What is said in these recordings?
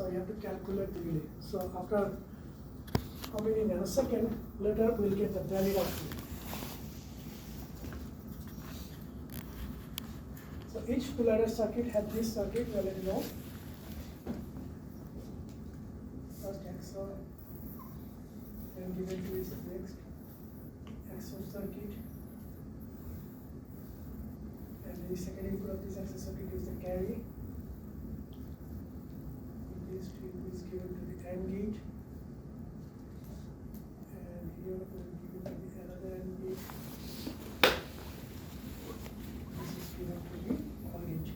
So you have to calculate the delay. So after how many nanoseconds later we'll get the valid output. So each full adder circuit had this circuit, we already know. First XOR, then given to its next XOR circuit, and the second input of this XOR circuit is the carry. This two is given to the AND gate, and here we will give it to the another AND gate. This is given to the OR gate.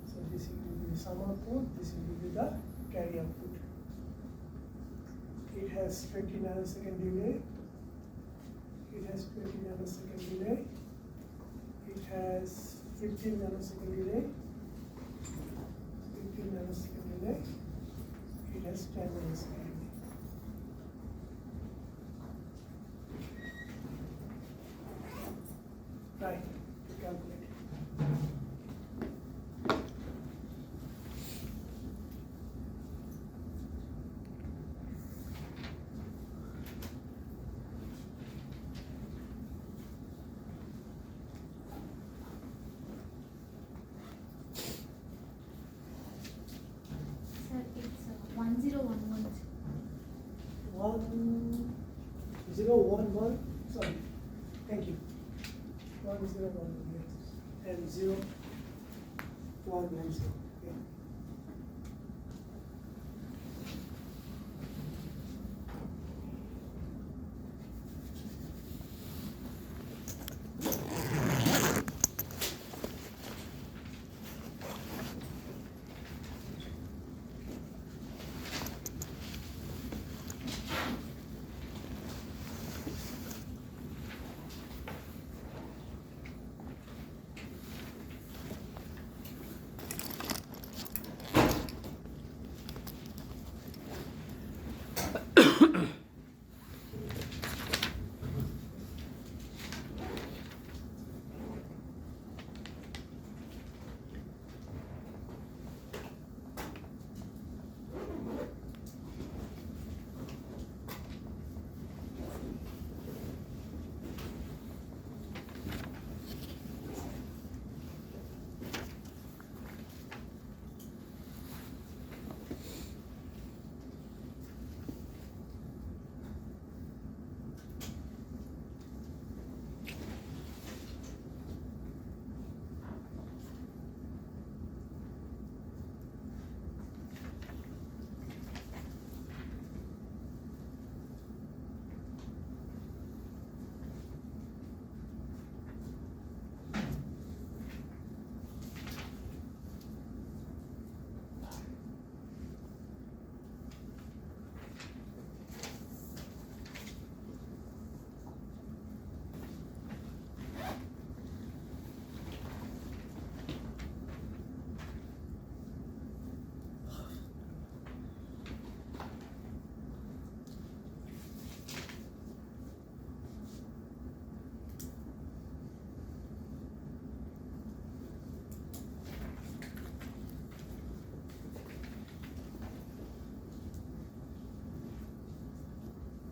So this will be the sum output, this will be the carry output. It has 20 nanosecond delay. It has 20 nanosecond delay. It has 15 nanosecond delay. 15 nanosecond delay. It has 10 nanosecond delay. Right, to calculate. Sir, it's 1011. 1011, sorry, thank you. 1011, yes, and 0110. Yeah.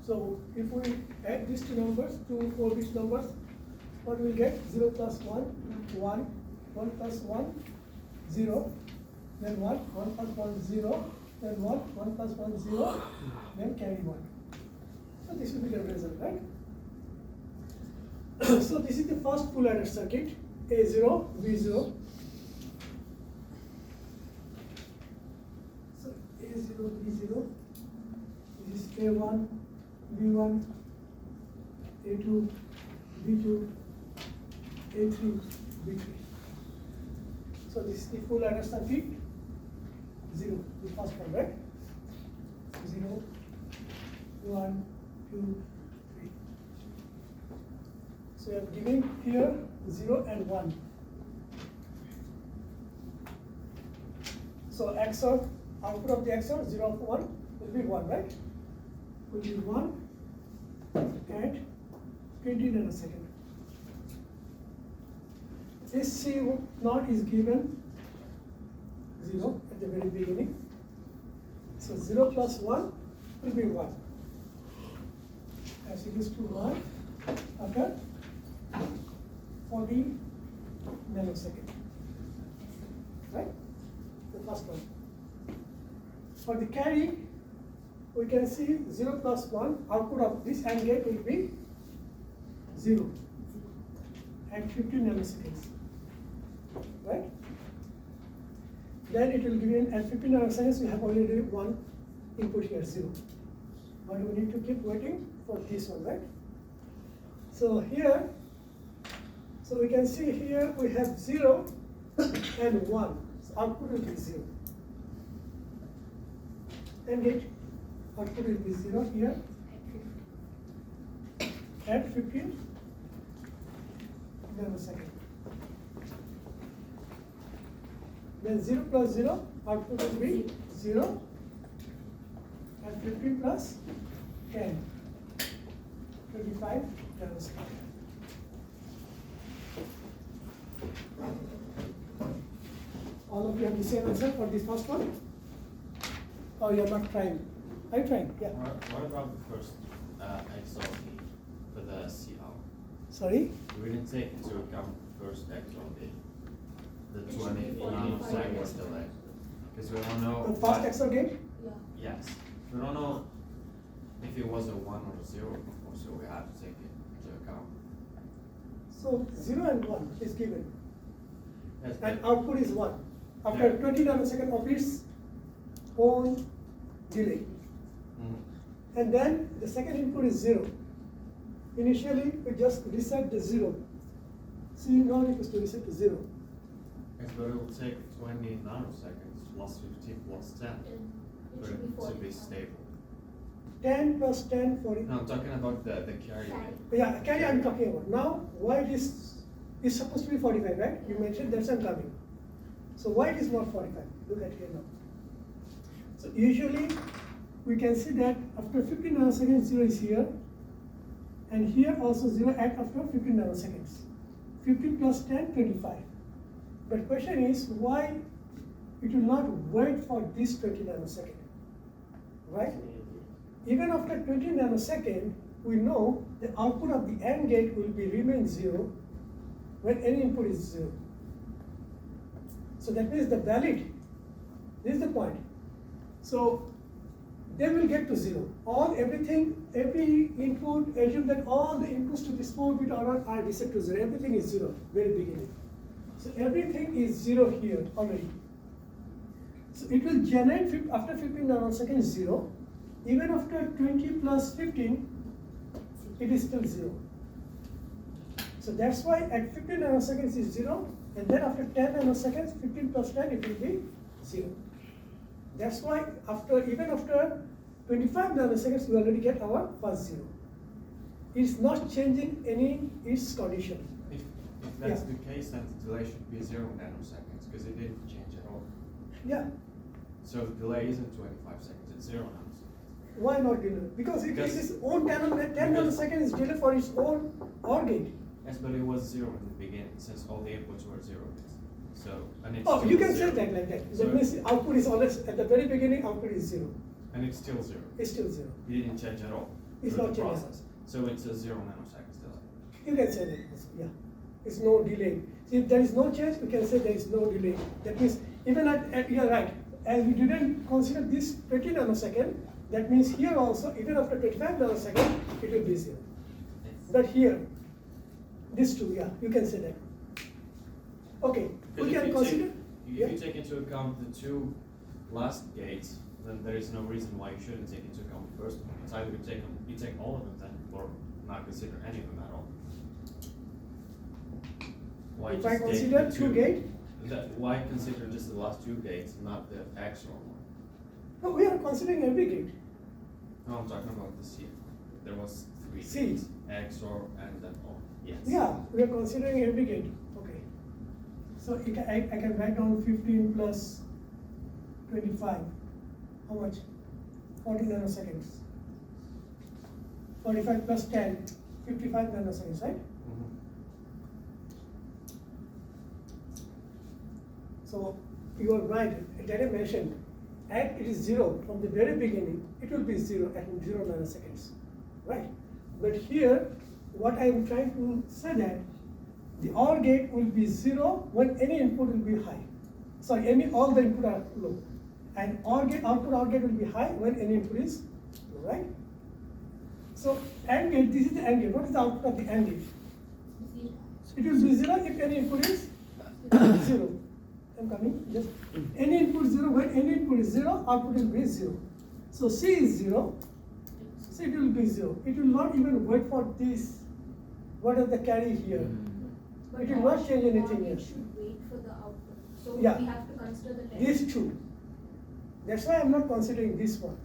So if we add these two numbers, two 4-bit numbers, what we will get? 0 plus 1, 1, 1 plus 1, 0, then 1, 1 plus 1, 0, then 1, 1 plus 1, 0, then carry 1. So this will be the result, right? So this is the first full adder circuit, A0, B0. So A0, B0, this is A1, B1, A2, B2, A3, B3. So this is the full adder circuit, 0, the first one, right? 0, 1, 2, 3. So you have given here 0 and 1. So XOR, output of the XOR, 0 of 1 will be 1, right? Will be 1 at 20 nanosecond. This C0 is given 0 at the very beginning. So 0 plus 1 will be 1. As it is to 1 after 40 nanoseconds. Right? The first one. For the carry, we can see 0 plus 1, output of this AND gate will be 0 at 50 nanoseconds. Right? Then it will give in at 50 nanoseconds, we have already one input here, 0. But we need to keep waiting for this one, right? So here, so we can see here we have 0 and 1. So output will be 0. And gate output will be 0 here at 15 nanoseconds. Then 0 plus 0, output will be 0 and 15 plus 10, 25 nanoseconds. All of you have the same answer for this first one? Or you are not trying? Are you trying? Yeah. What about the first XOR key for the CL? Sorry? We didn't take into account the first XOR key, the 20 nanosecond delay, because we don't know. The first XOR gate? Yes, we don't know if it was a 1 or a 0 before, so we have to take it into account. So 0 and 1 is given. Yes, And but- output is 1. After Yeah. 20 nanoseconds of its own delay. Mhm. And then the second input is 0. Initially, we just reset the 0. C naught equals to reset to 0. Yes, but it will take 20 nanoseconds plus 15 plus 10 for it to be stable. 10 plus 10, 40. No, I'm talking about the carry bit. Yeah, carry I'm talking about. Now, why this is supposed to be 45, right? You mentioned that's I'm coming. So why it is not 45? Look at here now. So usually, we can see that after 15 nanoseconds, 0 is here. And here also 0 at after 15 nanoseconds. 15 plus 10, 25. But question is, why it will not wait for this 20 nanosecond? Right? Even after 20 nanosecond, we know the output of the AND gate will be remain 0 when any input is 0. So that means the valid, this is the point. So they will get to 0. Every input, assume that all the inputs to this 4-bit order are reset to 0. Everything is 0, very beginning. So everything is 0 here already. So it will generate after 15 nanoseconds 0. Even after 20 plus 15, it is still 0. So that's why at 15 nanoseconds is 0, and then after 10 nanoseconds, 15 plus 10, it will be 0. That's why even after 25 nanoseconds, we already get our first 0. It's not changing any its condition. If that's Yeah. the case, then the delay should be 0 nanoseconds, because it didn't change at all. Yeah. So the delay isn't 25 seconds, it's 0 nanoseconds. Why not delay? Because it Because- is its own 10 nanoseconds is delay for its own OR gate. Yes, but it was 0 in the beginning, since all the inputs were 0 bits. So, and it's Oh, still you can say 0. that like that. So- That means output is always, at the very beginning, output is 0. And it's still 0. It's still 0. It didn't change at all It's through not the changing. process. So it's a 0 nanoseconds delay. You can say that also, yeah. It's no delay. See, if there is no change, we can say there is no delay. That means, even you're right, as we didn't consider this 20 nanosecond, that means here also, even after 25 nanosecond, it will be 0. But here, this two, yeah, you can say that. Okay, we Because can consider. if you take into account the 2 last gates, then there is no reason why you shouldn't take into account the first one. It's either you take all of them then, or not consider any of them at all. Why If just I take consider the 2 gate, why consider just the last 2 gates, not the XOR one? no, we are considering every gate. No, I'm talking about the C. There was 3 C. gates, XOR and then O. Yes. Yeah, we are considering every gate. Okay. So I can write down 15 plus 25. How much? 40 nanoseconds. 45 plus 10, 55 nanoseconds, right? Mhm. So you are right, that I mentioned. and it is 0 from the very beginning, it will be 0 at 0 nanoseconds, right? But here, what I am trying to say that the OR gate will be 0 when any input will be high. Sorry, all the input are low. And OR gate, output OR gate will be high when any input is low, right? So AND gate, this is the AND gate. What is the output of the AND gate? Zero. It will be 0 if any input is 0. I'm coming, just any input 0, when any input is 0, output will be 0. So C is 0, so it will be 0. It will not even wait for this, what is the carry here. It will not change anything It here. should wait for the output. So Yeah. we have to consider the test. These two. That's why I'm not considering this one.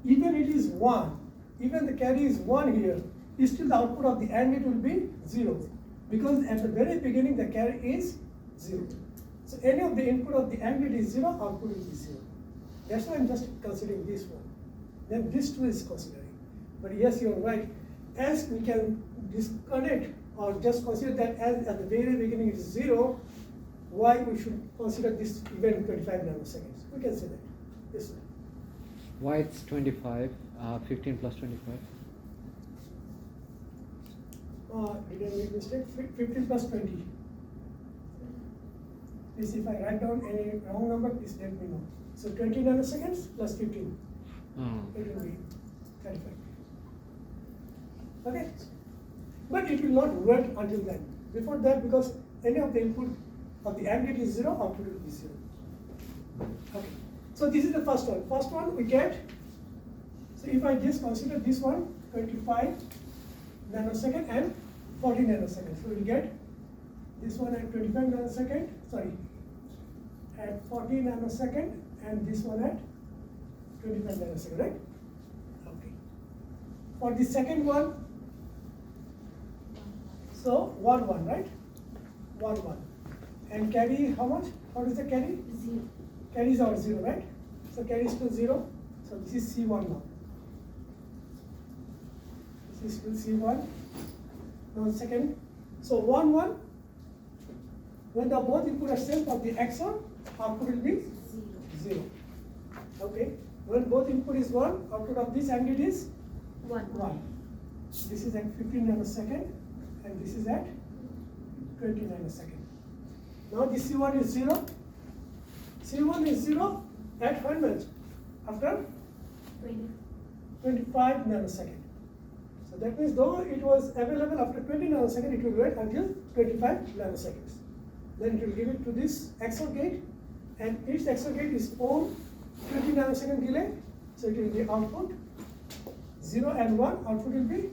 Even it is 1, even the carry is 1 here, still the output of the AND gate will be 0. Because at the very beginning the carry is 0. So any of the input of the AND gate is 0, output will be 0. That's why I'm just considering this one. Then this two is considering. But yes, you're right. As we can disconnect or just consider that as at the very beginning it is 0, why we should consider this even 25 nanoseconds? We can say that. Yes, sir. Why it's 25, 15 plus 25? Did I make mistake? 15 plus 20. Please, if I write down any wrong number, please let me know. So 20 nanoseconds plus 15. It will be 35. Okay? But it will not wait until then. Before that, because any of the input of the AND gate is 0, output will be 0. Okay. So this is the first one. First one we get, so if I just consider this one, 25 nanosecond and 40 nanoseconds. So we'll get this one at 25 nanosecond, sorry, at 40 nanosecond, and this one at 25 nanosecond, right? Okay. For the second one, so 1, 1, right? 1, 1. And carry how much? What is the carry? 0. Carry is our 0, right? So carry is to 0. So this is C1 now. This is still C1. Now second. So 1, 1. When the both input are same for the XOR, output will be 0. Okay. When both input is 1, output of this AND gate is 1. This is at 15 nanosecond and this is at 20 nanosecond. Now this C1 is 0. C1 is 0 at when much? After 25 nanosecond. So that means though it was available after 20 nanosecond, it will wait until 25 nanoseconds. Then it will give it to this XOR gate, and each XOR gate is own 20 nanosecond delay. So it will be output 0 and 1, output will be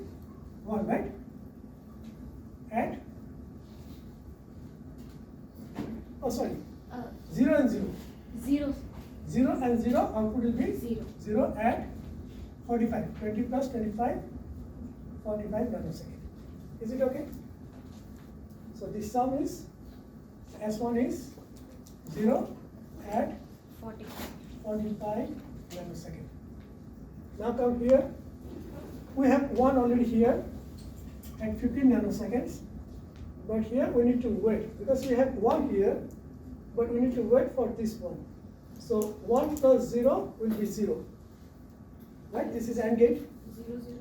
1, right? At, oh sorry, 0 and 0. 0. 0 and 0, output will be 0. 0 at 45. 20 plus 25, 45 nanosecond. Is it okay? So this sum is, S1 is 0 at 45 nanosecond. Now come here. We have 1 already here at 15 nanoseconds. But here we need to wait because we have 1 here, but we need to wait for this one. So 1 plus 0 will be 0. Right? This is AND gate. 0, 0, 0.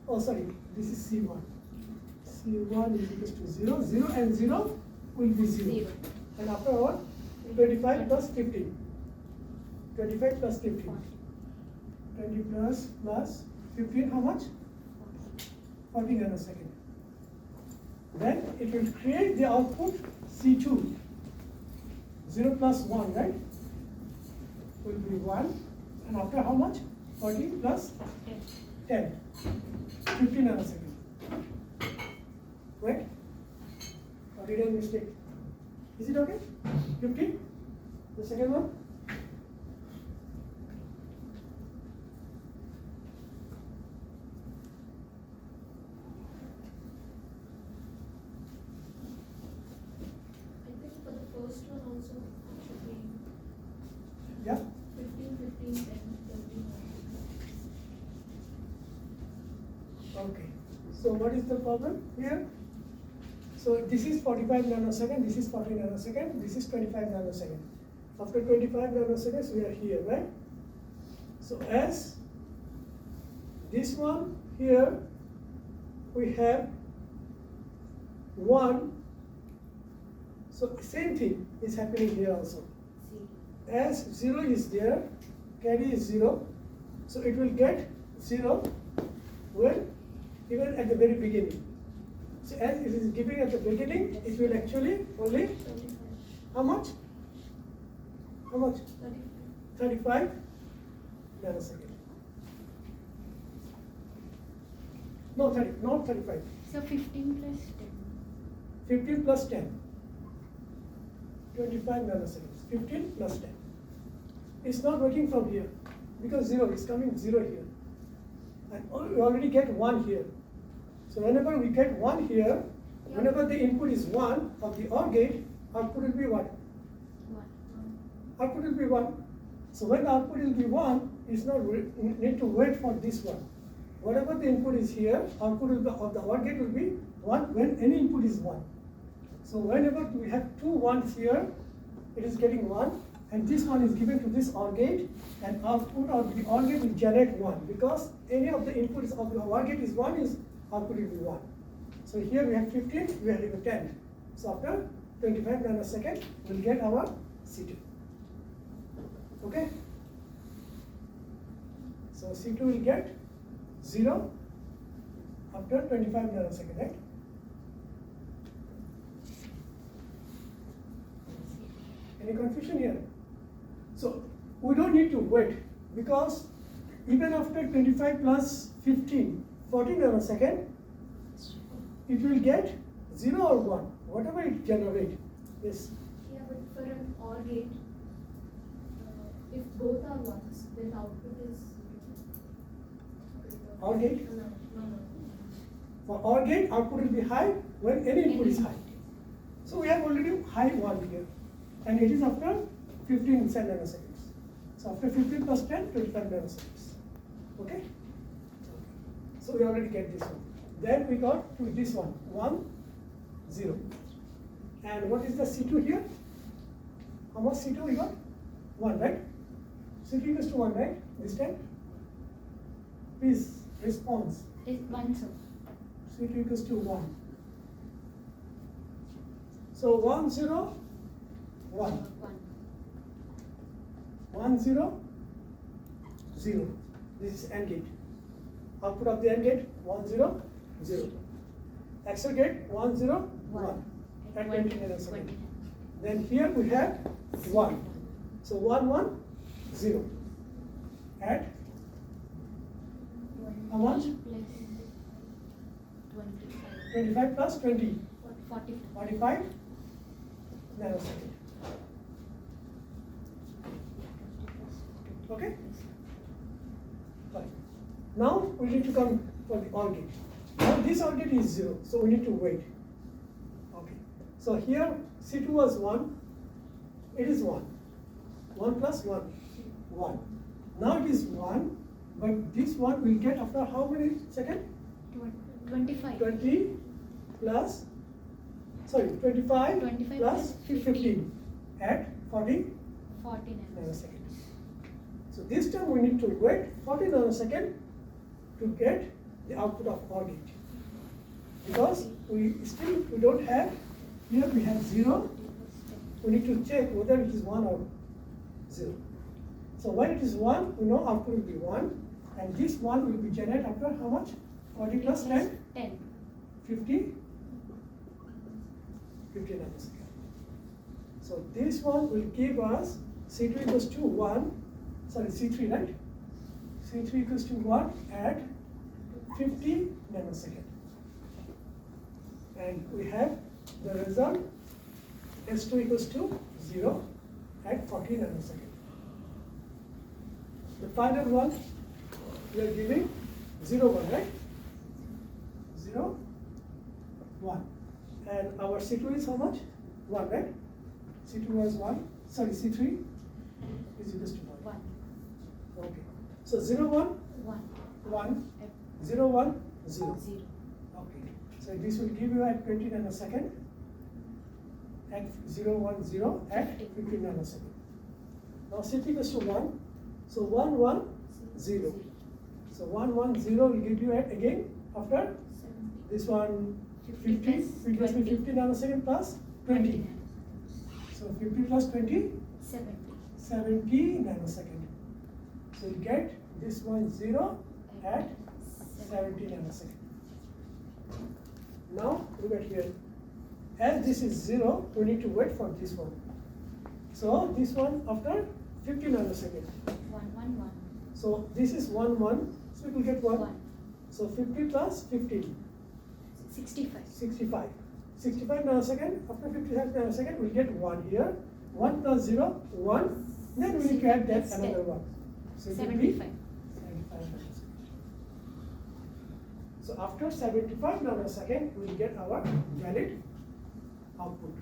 Oh, sorry. This is C1. C1 is equals to 0. 0 and 0 will be 0. 0. And after what? 25 plus 15. 25 plus 15. 20 plus 15, how much? 40 nanosecond. Then it will create the output C2. 0 plus 1, right? Will be 1. And after how much? 40 plus 10. 15 nanosecond. Right? Or did I mistake? Is it okay? 15? The second one? I think for the first one also it should be Yeah? 15, 15, 10, 13. Okay. So what is the problem here? So this is 45 nanosecond, this is 40 nanosecond, this is 25 nanosecond. After 25 nanoseconds, we are here, right? So as this one here, we have 1. So same thing is happening here also. As 0 is there, carry is 0, so it will get 0 when even at the very beginning. So as it is giving at the beginning, it will actually only 35. how much? How much? 35. 35 nanosecond. No, 30, not 35. So 15 plus 15 plus 10. 25 nanoseconds. 15 plus 10. It's not working from here because 0 is coming 0 here. And we already get 1 here. So whenever we get 1 here, whenever the input is 1 of the OR gate, output will be what? 1. Output will be 1. So when the output will be 1, it's not need to wait for this one. Whatever the input is here, output will be, of the OR gate will be 1 when any input is 1. So whenever we have 2 1s here, it is getting 1, and this one is given to this OR gate, and output of the OR gate will generate 1 because any of the inputs of the OR gate is 1, is output will be 1. So here we have 15, we have 10. So after 25 nanoseconds, we'll get our C2. Okay? So C2 will get 0 after 25 nanoseconds, right? Any confusion here? So we don't need to wait because even after 25 plus 15, 40 nanosecond, it will get 0 or 1, whatever it generates. Yes. Yeah, but for an OR gate, if both are 1s, then the output is 0. OR gate? No. For OR gate, output will be high when any input is high. So we have already high 1 here, and it is after 15 nanoseconds. So after 15 plus 10, 25 nanoseconds. Okay? So we already get this one. Then we got to this one, 1, 0. And what is the C2 here? How much C2 we got? 1, right? C2 equals to 1, right? This time? Please, response. It's 1, sir. C2 equals to 1. So 1, 0, 1. 1, 0, 0. This is AND gate. Output of the AND gate, 1, 0, 0. XOR gate, 1, 0, 1. At 20 nanoseconds. Then here we have 1. So 1, 1, 0. At how much? 25 plus 20. 45 nanosecond. Okay? Fine. Now we need to come for the OR gate. Now this OR gate is 0, so we need to wait. Okay. So here C2 was 1, it is 1. 1 plus 1, 1. Now it is 1, but this one will get after how many seconds? 25. 20 plus, sorry, 25 25 plus plus 15 at 40 40 nanoseconds. So this time we need to wait 40 nanoseconds to get the output of OR gate. Because we don't have, here we have 0, we need to check whether it is 1 or 0. So when it is 1, we know output will be 1, and this 1 will be generated after how much? 40 plus 10? 10. 50 nanoseconds. So this one will give us C2 equals to 1, sorry, C3, right? C3 equals to 1 at 50 nanosecond. And we have the result S2 equals to 0 at 40 nanosecond. The final one, we are giving 0, 1, right? 0, 1. And our C2 is how much? 1, right? C2 was 1, sorry, C3 is equals to 1. 1. Okay. So 0, 1, 1. 1, 0, 1, 0. 0. Okay. So this will give you at 20 nanosecond, at 0, 1, 0, at 50 nanosecond. Now C3 equals to 1. So 1, 1, 0. So 1, 1, 0 will give you again after 70. this one 50. 50 It gives me 50 nanosecond plus 20. So 50 plus 20, 70. 70 nanosecond. So you get this one 0 at 70 nanosecond. Now look at here. As this is 0, we need to wait for this one. So this one after 50 nanosecond. 1, 1, 1. So this is 1, 1. So it will get 1. 1. So 50 plus 15, 65. 65. 65 nanosecond. After 55 nanosecond, we'll get 1 here. 1 plus 0, 1. Then we need to add that another 1. So it will be 75. 75 nanosecond. So after 75 nanosecond, we will get our valid output.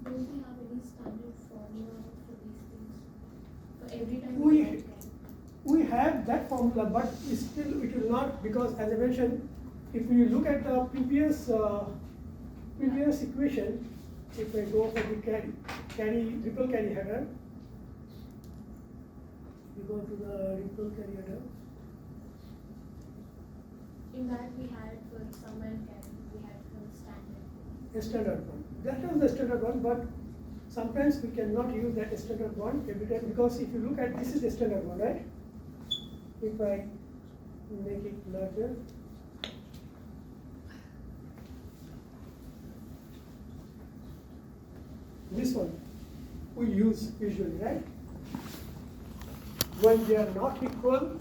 Do we have any standard formula for these things? For every time We- add carry? We have that formula, but still it will not, because as I mentioned, if we look at the previous equation, if I go for the ripple carry header, we go to the ripple carry header. In that we had for sum and carry, we had for standard. A standard one. That was the standard one, but sometimes we cannot use that standard one every time, because if you look at, this is the standard one, right? If I make it larger, this one we use usually, right? When they are not equal,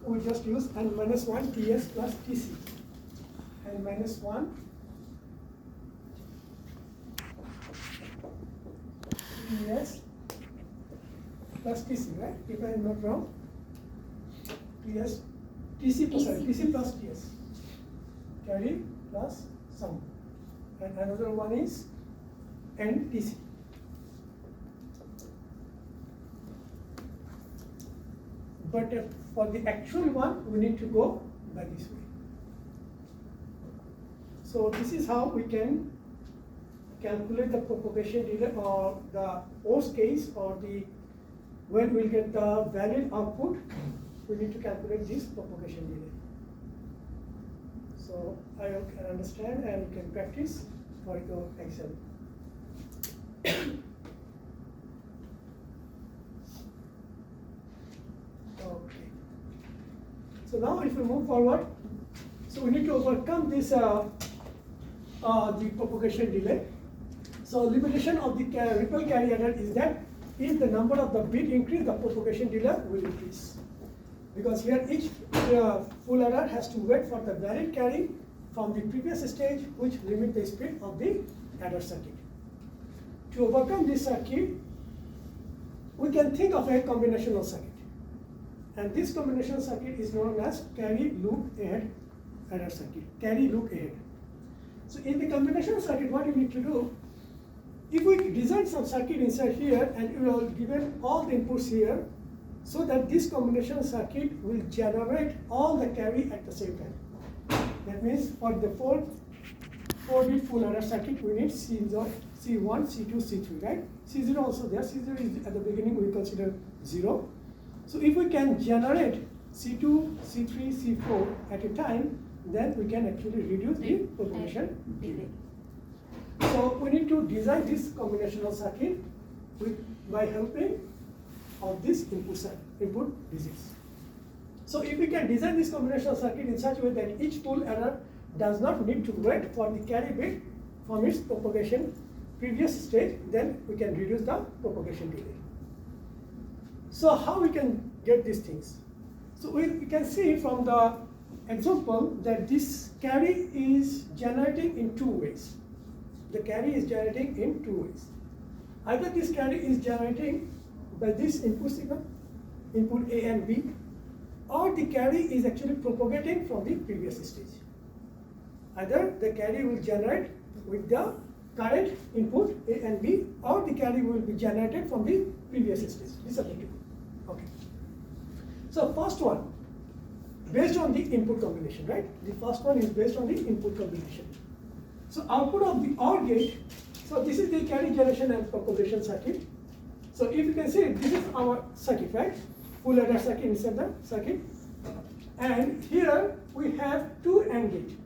we just use n minus 1 ts plus tc. N minus 1 ts plus tc, right? If I am not wrong, ts, tc plus, sorry, tc plus ts. Carry plus sum. And another one is n tc. But for the actual one, we need to go by this way. So this is how we can calculate the propagation delay, or the worst case, or the when we'll get the valid output, we need to calculate this propagation delay. So I hope you can understand and you can practice for your Excel. Okay. So now if we move forward, so we need to overcome this the propagation delay. So limitation of the ripple carry error is that if the number of the bit increase, the propagation delay will increase. Because here each full adder has to wait for the valid carry from the previous stage, which limit the speed of the adder circuit. To overcome this circuit, we can think of a combinational circuit. And this combinational circuit is known as carry loop ahead adder circuit. Carry loop ahead. So in the combinational circuit, what you need to do, if we design some circuit inside here and you will given all the inputs here, so that this combinational circuit will generate all the carry at the same time. That means for the 4-bit full adder circuit, we need C0, C1, C2, C3, right? C0 also there. C0 is at the beginning we consider 0. So if we can generate C2, C3, C4 at a time, then we can actually reduce the propagation delay. So we need to design this combinational circuit by helping of this input disease. So if we can design this combinational circuit in such a way that each full adder does not need to wait for the carry bit from its propagation previous stage, then we can reduce the propagation delay. So how we can get these things? So we can see from the example that this carry is generating in 2 ways. The carry is generating in 2 ways. Either this carry is generating by this input signal, input A and B, or the carry is actually propagating from the previous stage. Either the carry will generate with the current input A and B, or the carry will be generated from the previous stage. These are the two. Okay. So first one, based on the input combination, right? The first one is based on the input combination. So output of the OR gate So this is the carry generation and propagation circuit. So if you can see, this is our circuit, right? Full adder circuit inside the circuit. And here we have two AND gate.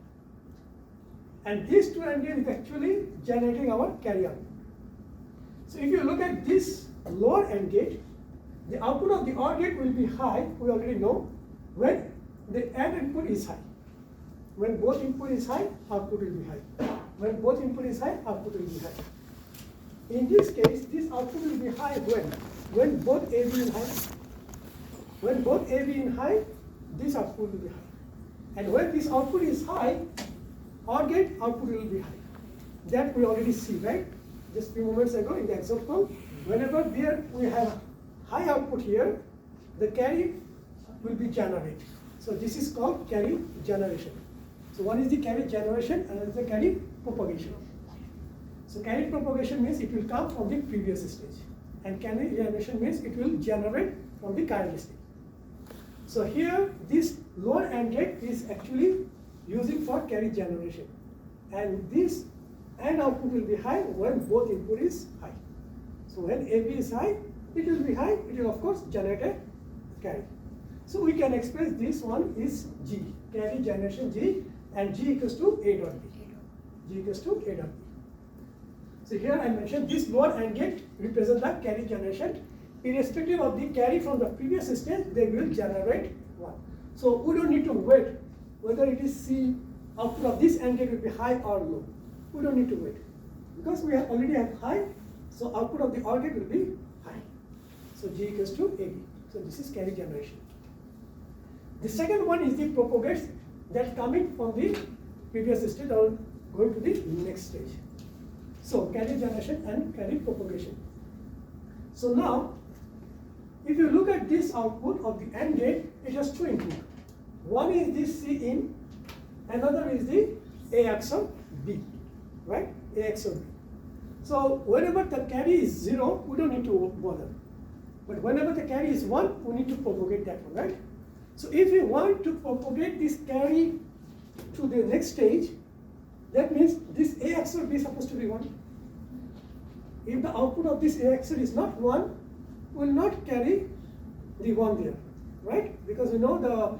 And these two AND gate is actually generating our carry output. So if you look at this lower AND gate, the output of the OR gate will be high, we already know, when the AND input is high. When both input is high, output will be high. When both input is high, output will be high. In this case, this output will be high when both AB is high. When both AB is high, this output will be high. And when this output is high, OR gate output will be high. That we already see, right? Just few moments ago in the example, whenever we have high output here, the carry will be generated. So this is called carry generation. So one is the carry generation, and another is the carry propagation. So carry propagation means it will come from the previous stage, and carry generation means it will generate from the current stage. So here this lower AND gate is actually using for carry generation, and this AND output will be high when both input is high. So when AB is high, it will be high, it will of course generate a carry. So we can express this one is G, carry generation G, and G equals to A dot B. G equals to A dot B. So here I mentioned this lower AND gate represents the carry generation. Irrespective of the carry from the previous stage, they will generate one. So we don't need to wait whether it is C, output of this AND gate will be high or low. We don't need to wait because we already have high, so output of the OR gate will be high. So G equals to AB. So this is carry generation. The second one is the propagates that coming from the previous stage or going to the next stage. So carry generation and carry propagation. So now, if you look at this output of the AND gate, it has two inputs. One is the C in, another is the A XOR B, right? A XOR B. So whenever the carry is 0, we don't need to bother. But whenever the carry is 1, we need to propagate that one, right? So if we want to propagate this carry to the next stage, that means this A XOR B is supposed to be 1. If the output of this A XOR is not 1, we will not carry the 1 there, right? Because we know the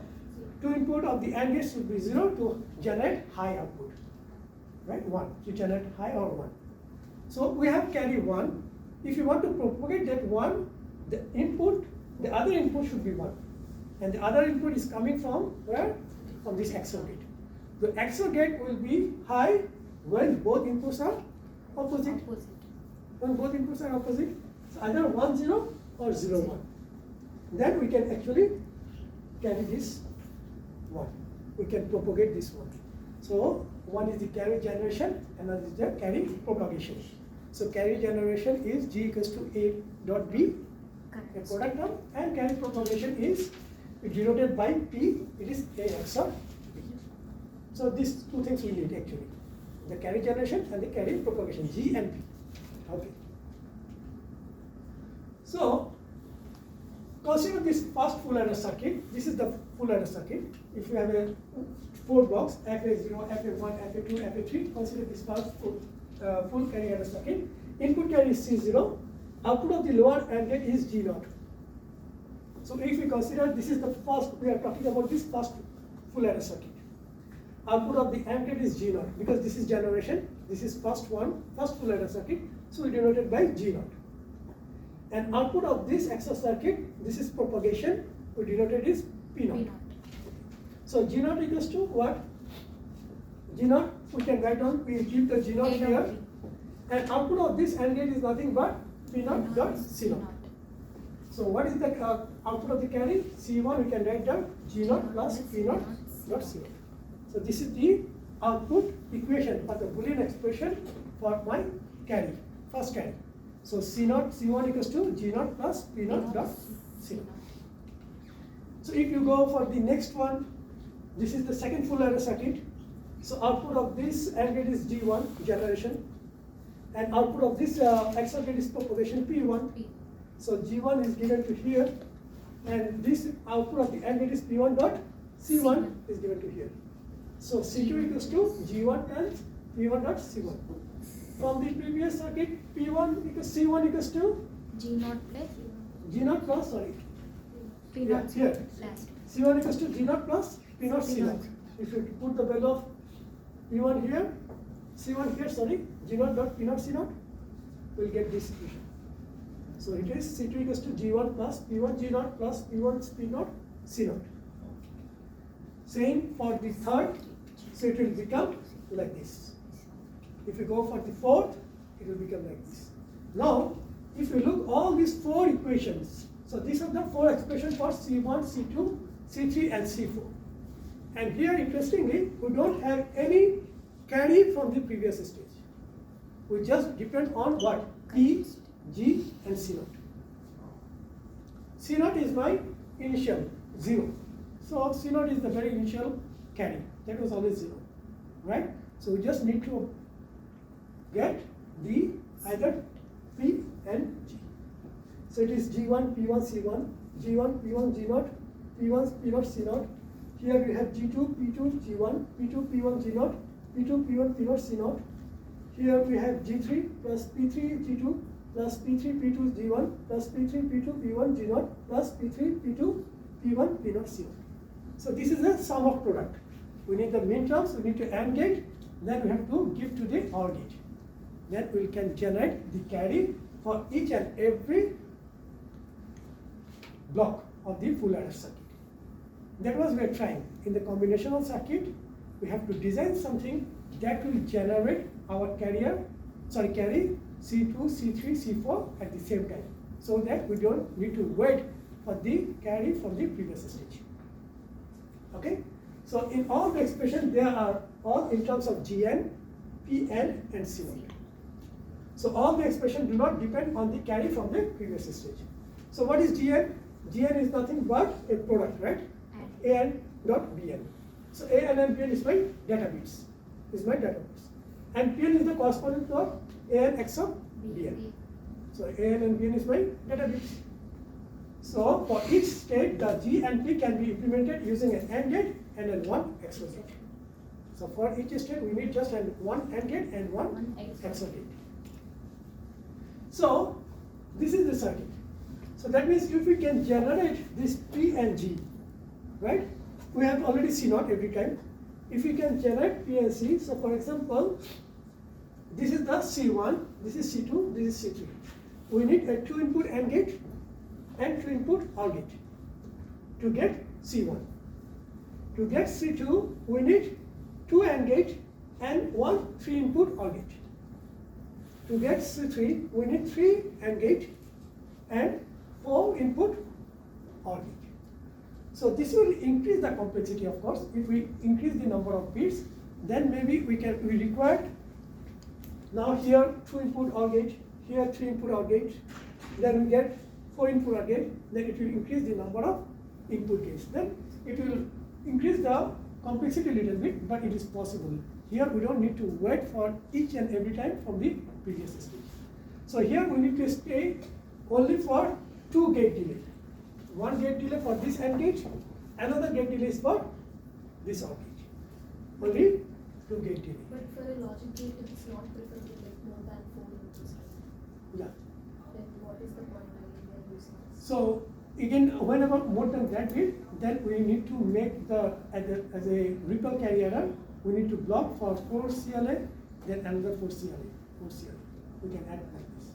two input of the AND gate should be 0 to generate high output, right? 1 to generate high or 1. So we have carry 1. If you want to propagate that 1, the other input should be 1. And the other input is coming from where? From this XOR gate. The XOR gate will be high when both inputs are opposite. When both inputs are opposite, so either 1, 0 or 0, 1. Then we can actually carry this 1. We can propagate this 1. So one is the carry generation, another is the carry propagation. So carry generation is G equals to A dot B, a product term, and carry propagation is denoted by P, it is A XOR B. So these two things we need actually, the carry generation and the carry propagation, G and P. Okay. So consider this first full adder circuit. This is the full adder circuit. If you have a 4 blocks, FA0, FA1, FA2, FA3, consider this first full carry adder circuit. Input carry is C0. Output of the lower AND gate is G0. So if we consider this is the first, we are talking about this first full adder circuit. Output of the AND gate is G0 because this is generation. This is first full adder circuit. So we denoted by G0. And output of this XOR circuit, this is propagation. We denoted is P0. So G0 equals to what? G0, we can write down, we keep the G0 here. And output of this AND gate is nothing but P0 dot C0. So what is the output of the carry? C1 we can write down G0 plus P0 dot C0. So this is the output equation or the Boolean expression for my carry, first carry. So C1 equals to G0 plus P0 dot C0. So if you go for the next one, this is the second full adder circuit. So output of this AND gate is G1, generation. And output of this XOR gate is propagation P1. So G1 is given to here. And this output of the AND gate is P1 dot C1 is given to here. So C2 equals to G1 times P1 dot C1. from the previous circuit, P1 equals C1 equals to G naught plus G naught plus, sorry, P yeah, naught here. last. C1 equals to G naught plus P naught C naught. If you put the value of P1 here, C1 here, sorry, G naught dot P naught C naught, we'll get this equation. So it is C2 equals to G1 plus P1 G naught plus P1 P naught C naught. Same for the third, so it will become like this. If you go for the fourth, it will become like this. Now, if you look all these four equations, so these are the four expressions for C1, C2, C3 and C4. And here interestingly, we don't have any carry from the previous stage. We just depend on what? P, G and C naught. C naught is my initial 0. So C naught is the very initial carry. That was always 0. Right? So we just need to get the either P and G. So it is G1, P1, C1, G1, P1, G naught, P1, P naught, C naught. Here we have G2, P2, G1, P2, P1, G naught, P2, P1, P naught, C naught. Here we have G3 plus P3, G2 plus P3, P2, G1 plus P3, P2, P1, G naught plus P3, P2, P1, P naught, C naught. So this is the sum of product. We need the min terms, we need to AND gate, then we have to give to the OR gate. Then we can generate the carry for each and every block of the full adder circuit. That was we are trying. In the combinational circuit, we have to design something that will generate our carry C2, C3, C4 at the same time, so that we don't need to wait for the carry from the previous stage. Okay? So in all the expressions, they are all in terms of Gn, Pn and C0. So all the expressions do not depend on the carry from the previous stage. So what is Gn? Gn is nothing but a product, right? An dot Bn. So An and Bn is my data bits. And Pn is the corresponding to An XOR Bn. So An and Bn is my data bits. So for each state, the G and P can be implemented using an AND gate and an one XOR gate. So for each state, we need just one AND gate and one XOR gate. So this is the circuit. So that means if we can generate this P and G, right? We have already C naught every time. If we can generate P and C, so for example, this is the C1, this is C2, this is C3. We need a 2-input AND gate and 2-input OR gate to get C1. To get C2, we need 2 AND gate and 1 3-input OR gate. To get C3, we need 3 AND gate and 4-input OR gate. So this will increase the complexity, of course. If we increase the number of bits, then maybe we require now here 2-input OR gate, here 3-input OR gate, then we get 4-input OR gate, then it will increase the number of input gates. Then it will increase the complexity a little bit, but it is possible. Here we don't need to wait for each and every time from the previous stage. So here we need to stay only for 2 gate delay. 1 gate delay for this AND gate, another gate delay is for this OR gate. Only 2 gate delay. But for a logic gate, it is not preferred to get more than 4 inputs. Yeah. Then what is the point we are using? So again, whenever more than that bit, then we need to make the as a ripple carry error, we need to block for 4 CLA, then another 4 CLA. We can add like this.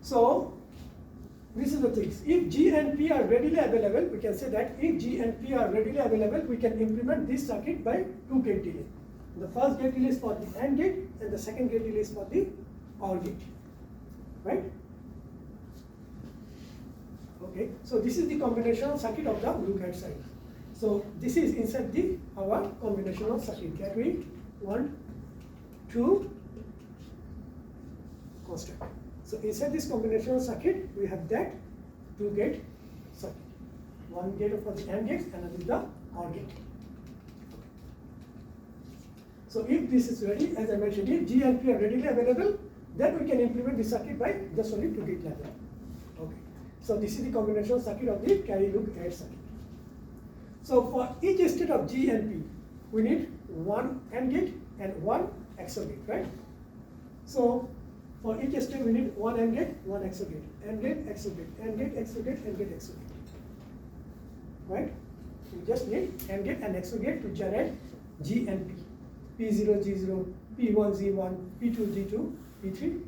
So this is the thing. If G and P are readily available, we can say that if G and P are readily available, we can implement this circuit by 2 gate delay. The first gate delay is for the AND gate, and the second gate delay is for the OR gate. Right? Okay. So this is the combinational circuit of the look-ahead side. So this is inside our combinational circuit that we want to construct. So inside this combinational circuit, we have that 2-gate circuit. 1 gate for the AND gate, another is the OR gate. So if this is ready, as I mentioned, if G and P are readily available, then we can implement the circuit by just only 2-gate level. Okay. So this is the combinational circuit of the carry look ahead circuit. So for each state of G and P, we need 1 AND gate and 1 XOR gate, right? So for each step we need one AND gate, one XOR gate, AND gate, XOR gate, AND gate, XOR gate, AND gate, XOR gate, right? We just need AND gate and XOR gate to generate G and P, P0, G0, P1, Z1, P2, G2, P3, G3.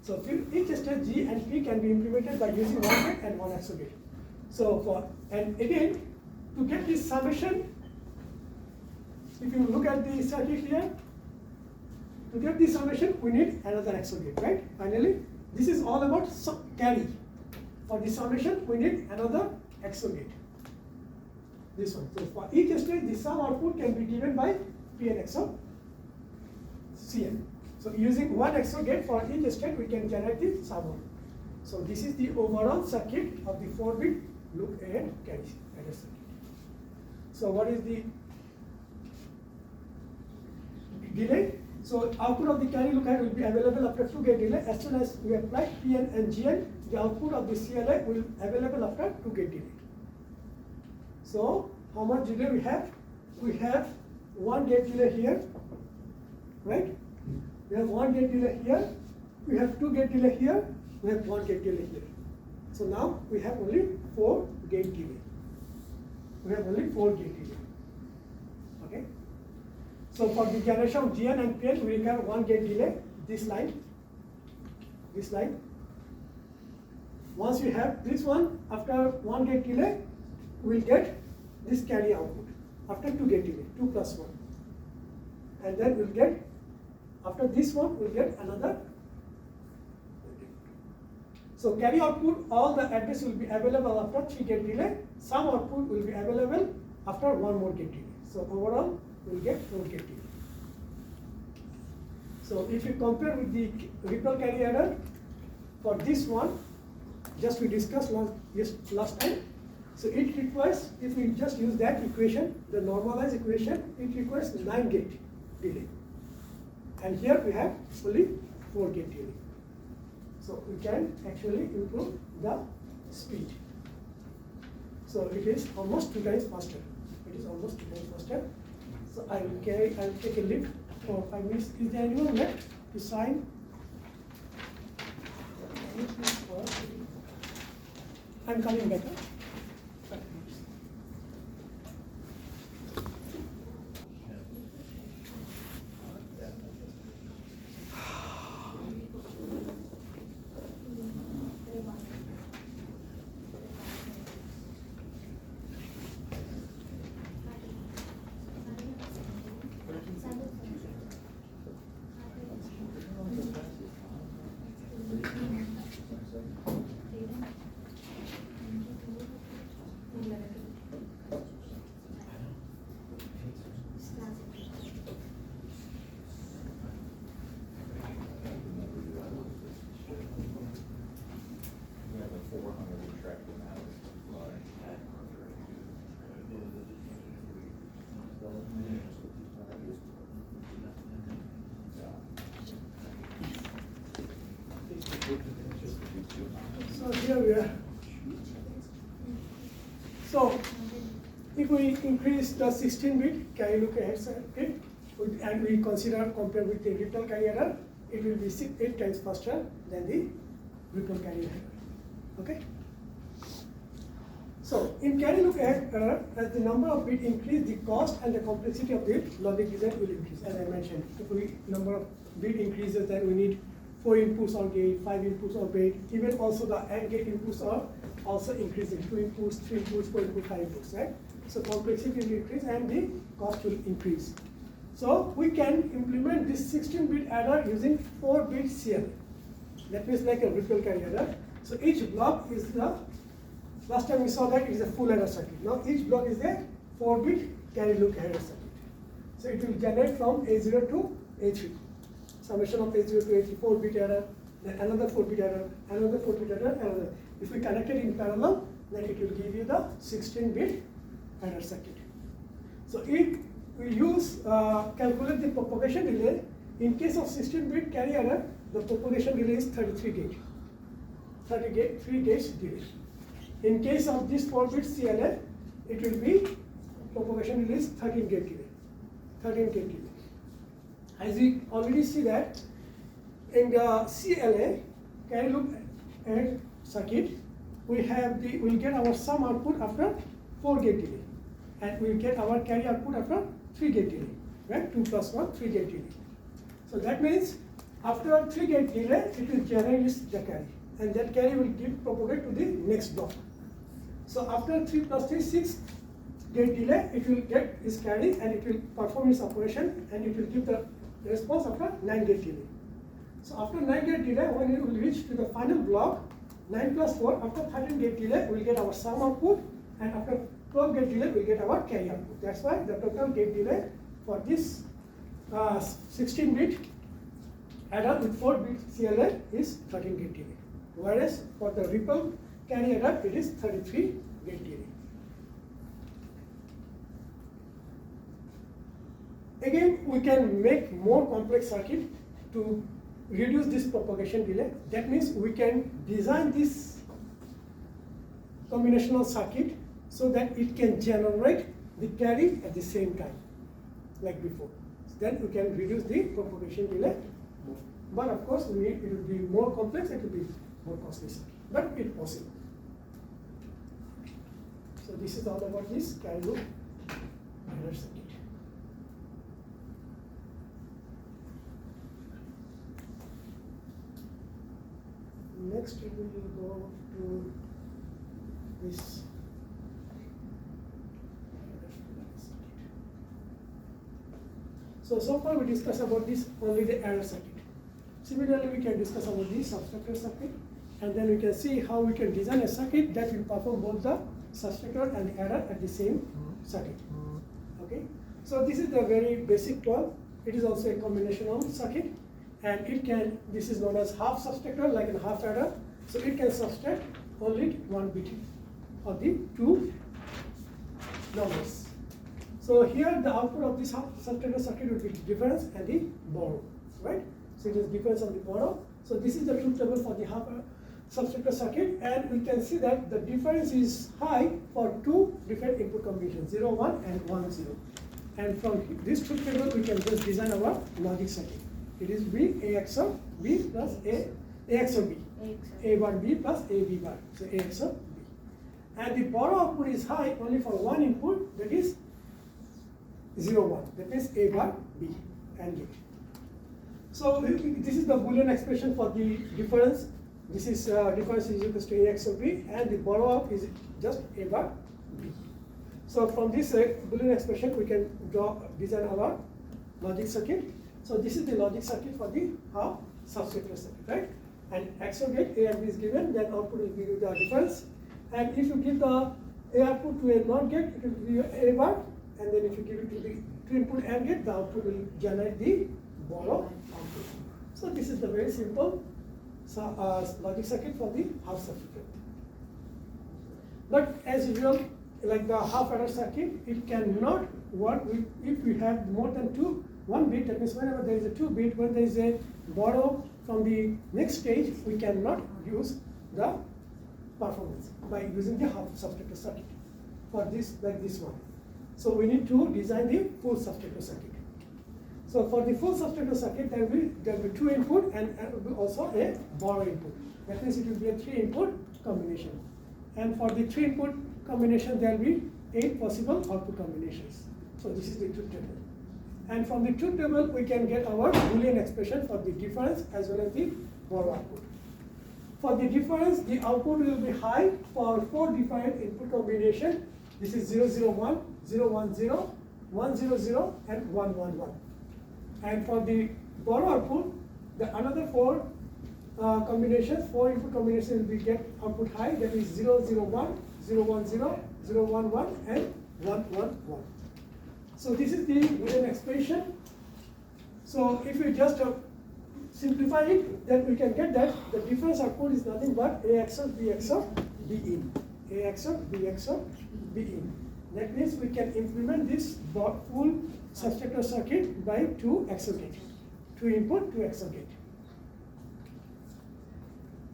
So each step G and P can be implemented by using one gate and one XOR gate. So and again, to get this summation, if you look at the circuit here, to get this summation, we need another XOR gate, right? Finally, this is all about carry. For the summation, we need another XOR gate. This one. So for each stage, the sum output can be given by Pn XOR Cn. So using one XOR gate for each state, we can generate the sum output. So this is the overall circuit of the 4-bit look ahead carry adder circuit. So what is the delay? So output of the carry look ahead will be available after 2 gate delay. As soon as we apply Pn and Gn, the output of the CLI will be available after 2 gate delay. So how much delay we have? We have 1 gate delay here, right? We have 1 gate delay here. We have 2 gate delay here. We have 1 gate delay here. So now we have only 4 gate delay. We have only 4 gate delay. Okay. So for the generation of Gn and Pn, we require 1 gate delay. This line. Once we have this one, after 1 gate delay, we will get this carry output. After 2 gate delay, 2 plus 1. And then we will get, after this one, we will get another. So carry output, all the address will be available after 3 gate delay. Some output will be available after 1 more gate delay. So overall, we will get 4 gate delay. So if you compare with the ripple carry adder, for this one, just we discussed last time. So it requires, if we just use that equation, the normalized equation, it requires 9 gate delay. And here we have only 4 gate delay. So we can actually improve the speed. So it is almost 2 times faster. It is almost 2 times faster. So I will take a leave for 5 minutes. Is there anyone left to sign? I'm coming back. Huh? 5 minutes. So here we are. So if we increase the 16-bit carry look ahead circuit and we compare with the ripple carry adder, it will be 8 times faster than the ripple carry adder. Okay. So in carry look ahead error, as the number of bits increase, the cost and the complexity of the logic design will increase. As I mentioned, if we number of bit increases, then we need 4 inputs or gate, 5 inputs or gate. Even also the AND gate inputs are also increasing. 2 inputs, 3 inputs, 4 inputs, 5 inputs, right? So complexity will increase and the cost will increase. So we can implement this 16-bit adder using 4-bit CL. That means like a ripple carry adder. So each block is the, last time we saw that it is a full adder circuit. Now each block is a 4-bit carry look adder circuit. So it will generate from A0 to A3. Summation of A0 to A3, 4-bit adder, then another 4-bit adder, another 4-bit adder, another. If we connect it in parallel, then it will give you the 16-bit adder circuit. So if we use calculate the propagation delay, in case of 16-bit carry adder, the propagation delay is 33 gate. 3 gates delay. In case of this 4-bit CLA, it will be propagation delay is 13 gate delay. 13 gate delay. as we already see that in the CLA, carry loop ahead circuit, we'll get our sum output after 4 gate delay, and we'll get our carry output after 3 gate delay, right? 2 plus 1, 3 gate delay. So that means after 3 gate delay, it will generate the carry, and that carry will propagate to the next block. So after 3 plus 3, 6 gate delay, it will get its carry and it will perform its operation, and it will give the response after 9 gate delay. So after 9 gate delay, when it will reach to the final block, 9 plus 4, after 13 gate delay, we will get our sum output, and after 12 gate delay, we will get our carry output. That's why the total gate delay for this 16-bit adder with 4-bit CLA is 13 gate delay. Whereas for the ripple carry adder, it is 33 gate delay. Again, we can make more complex circuit to reduce this propagation delay. That means we can design this combinational circuit so that it can generate the carry at the same time, like before. Then we can reduce the propagation delay more. But of course, it will be more complex, it will be more costly circuit, but it's possible. So this is all about this carry loop adder circuit. Next, we will go to this. So far we discussed about this only the adder circuit. Similarly, we can discuss about the subtractor circuit, and then we can see how we can design a circuit that will perform both the subtractor and the adder at the same circuit. Okay, so this is the very basic one. It is also a combinational circuit, and this is known as half subtractor, like a half adder. So it can subtract only 1 bit of the 2 numbers. So here the output of this half subtractor circuit will be difference and the borrow, right? So it is difference and the borrow. So this is the truth table for the half subtractor circuit, and we can see that the difference is high for 2 different input combinations, 0, 1 and 1, 0. And from this truth table, we can just design our logic circuit. It is B A XOR B plus A XOR B. A bar B plus A B bar. So A XOR B. And the borrow output is high only for one input, that is 0, 1. That means A bar B and gate. So this is the Boolean expression for the difference. This is difference is equal to A XOR B, and the borrow out is just A bar B. So from this Boolean expression, we can design our logic circuit. So this is the logic circuit for the half subtractor circuit, right? And XOR gate A and B is given, then output will give you the difference. And if you give the A output to a NOT gate, it will give you A bar. And then if you give it to the 2-input AND gate, the output will generate the borrow output. So this is the very simple logic circuit for the half subtractor. But as usual, like the half adder circuit, it cannot work if we have more than 1 bit. That means whenever there is a 2 bit, when there is a borrow from the next stage, we cannot use the performance by using the half subtractor circuit for this, like this one. So we need to design the full subtractor circuit. So for the full subtractor circuit, there will be 2 input and will be also a borrow input. That means it will be a 3-input combination. And for the 3-input combination, there will be 8 possible output combinations. So this is the truth table. And from the truth table, we can get our Boolean expression for the difference as well as the borrow output. For the difference, the output will be high for 4 different input combinations. This is 0, 0, 1, 0, 1, 0, 1, 0, 0, and 1, 1, 1. And for the borrow output, the another 4 combinations, 4 input combinations will be get output high, that is 0, 0, 1, 0, 1, 0, 0, 1, 1, and 1, 1, 1. So this is the Boolean expression. So if we just simplify it, then we can get that the difference output is nothing but A XOR B XOR B in. A XOR B XOR B in. That means we can implement this full subtractor circuit by 2 XOR gate. 2 input, 2 XOR gate.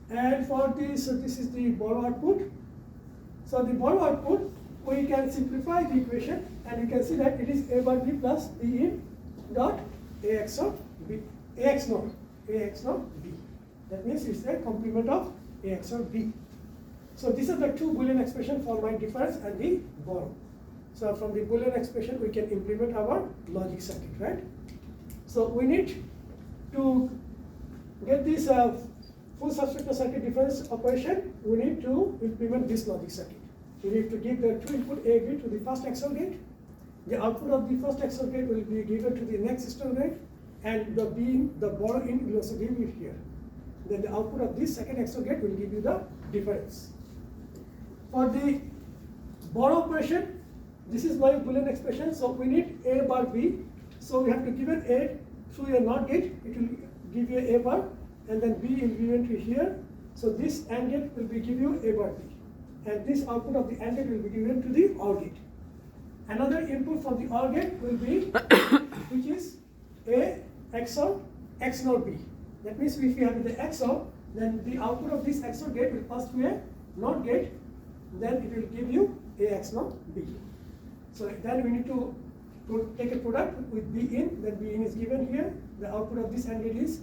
And for this, so this is the borrow output. So the borrow output, we can simplify the equation, and you can see that it is A bar B plus B in dot A XOR B, A XOR B. That means it's a complement of A XOR B. So these are the two Boolean expressions for my difference and the borrow. So from the Boolean expression we can implement our logic circuit, right? So we need to get this full substructure circuit difference operation. We need to implement this logic circuit. We need to give the two input A, B to the first XOR gate. The output of the first XOR gate will be given to the next XOR gate, and the B in, the borrow in will also give you here. Then the output of this second XOR gate will give you the difference. For the borrow operation, this is my Boolean expression, so we need A bar B. So we have to give an A through a NOT gate, it will give you A bar, and then B will be given to here. So this AND gate will be give you A bar B. And this output of the AND gate will be given to the OR gate. Another input from the OR gate will be, which is A XOR XOR B. That means if you have the XOR, then the output of this XOR gate will pass to a NOT gate, then it will give you A XOR B. So then we need to take a product with B in, then B in is given here. The output of this AND gate is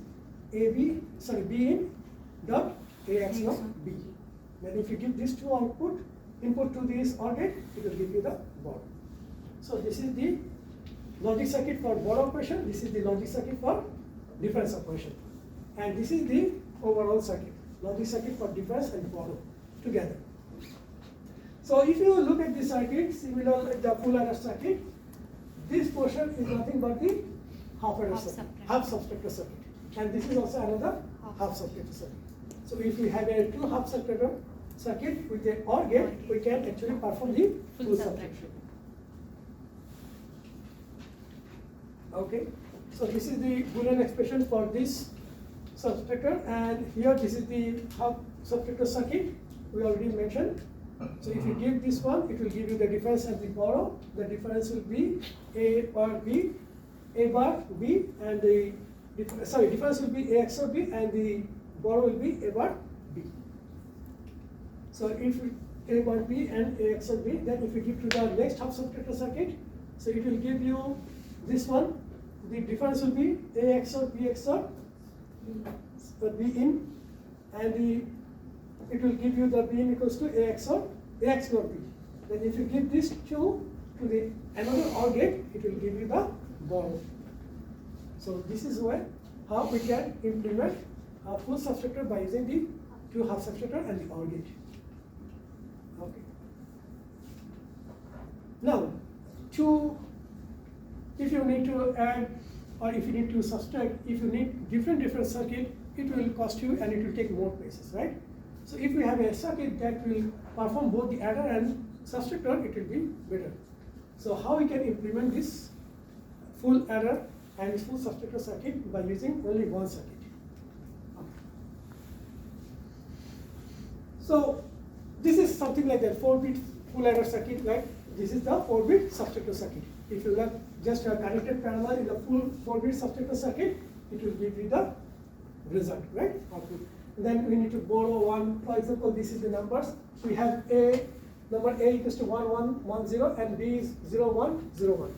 B in dot A XOR B. Then if you give these two input to this OR gate, it will give you the borrow. So this is the logic circuit for borrow operation, this is the logic circuit for difference operation. And this is the overall circuit, logic circuit for difference and borrow together. So if you look at the circuit, similar like the full adder circuit, this portion is nothing but the half adder circuit, half substructure circuit. And this is also another half substructure circuit. So if we have a two half substructure circuit with the OR gate, we can actually perform the full subtraction. Okay, so this is the Boolean expression for this substructure, and here this is the half substructure circuit we already mentioned. So if you give this one, it will give you the difference and the borrow. The difference will be A bar B, A bar B, and the difference will be A XOR B, and the borrow will be A bar B. So if A bar B and A XOR B, then if you give to the next half substructure circuit, so it will give you this one. The difference will be A XOR B XOR B in, and it will give you the B in equals to A XOR B. Then if you give these two to the another OR gate, it will give you the borrow. So this is how we can implement a full substructure by using the two half substructure and the OR gate. Okay. Now, if you need to add or if you need to subtract, if you need different circuit, it will cost you and it will take more places, right? So if we have a circuit that will perform both the adder and substructor, it will be better. So how we can implement this full adder and full substructor circuit by using only one circuit. Okay. So this is something like a 4-bit full adder circuit, right? This is the 4-bit substructor circuit. If you have just a connected parallel in the full 4-bit substructor circuit, it will give you the result, right? Output. Then we need to borrow one. For example, this is the numbers. We have number A equals to 1, 1, 1, 0, and B is 0, 1, 0, 1.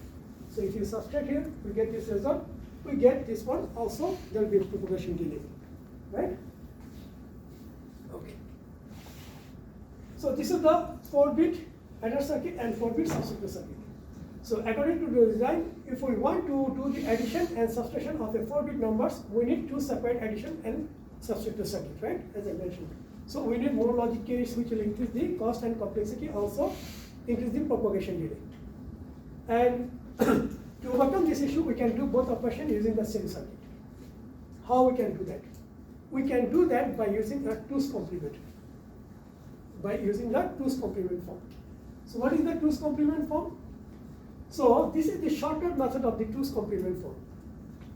So if you subtract here, we get this result. We get this one also. There will be a propagation delay, right? Okay. So this is the 4-bit adder circuit and 4-bit substructor circuit. So according to the design, if we want to do the addition and subtraction of the 4-bit numbers, we need two separate addition and substructure circuit, right? As I mentioned. So we need more logic gates which will increase the cost and complexity, also increase the propagation delay. And to overcome this issue, we can do both operations using the same circuit. How we can do that? We can do that by using a 2's complement. By using the 2's complement form. So what is the 2's complement form? So this is the shortcut method of the 2's complement form.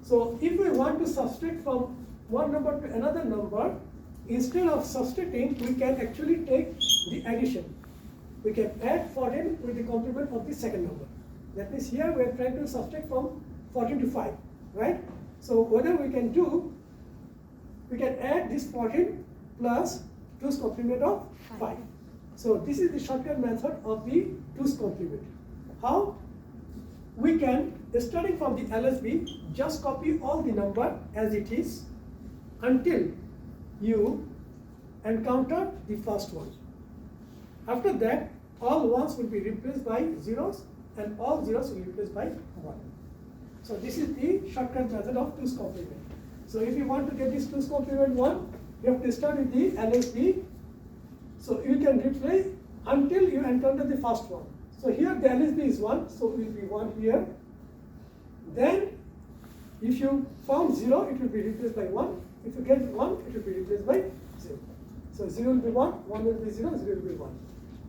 So if we want to subtract from one number to another number, instead of subtracting, we can actually take the addition. We can add 14 with the complement of the second number. That means here we are trying to subtract from 14 to 5, right? So whether we can do, we can add this 14 plus 2's complement of 5. So this is the shortcut method of the 2's complement. How? We can starting from the LSB, just copy all the number as it is until you encounter the first one. After that, all ones will be replaced by zeros and all zeros will be replaced by 1. So this is the shortcut method of 2's complement. So if you want to get this 2's complement 1, you have to start with the LSB. So you can replay until you encounter the first one. So here the LSB is 1, so it will be 1 here. Then if you found 0, it will be replaced by 1. If you get 1, it will be replaced by 0. So 0 will be 1, 1 will be 0, 0 will be 1.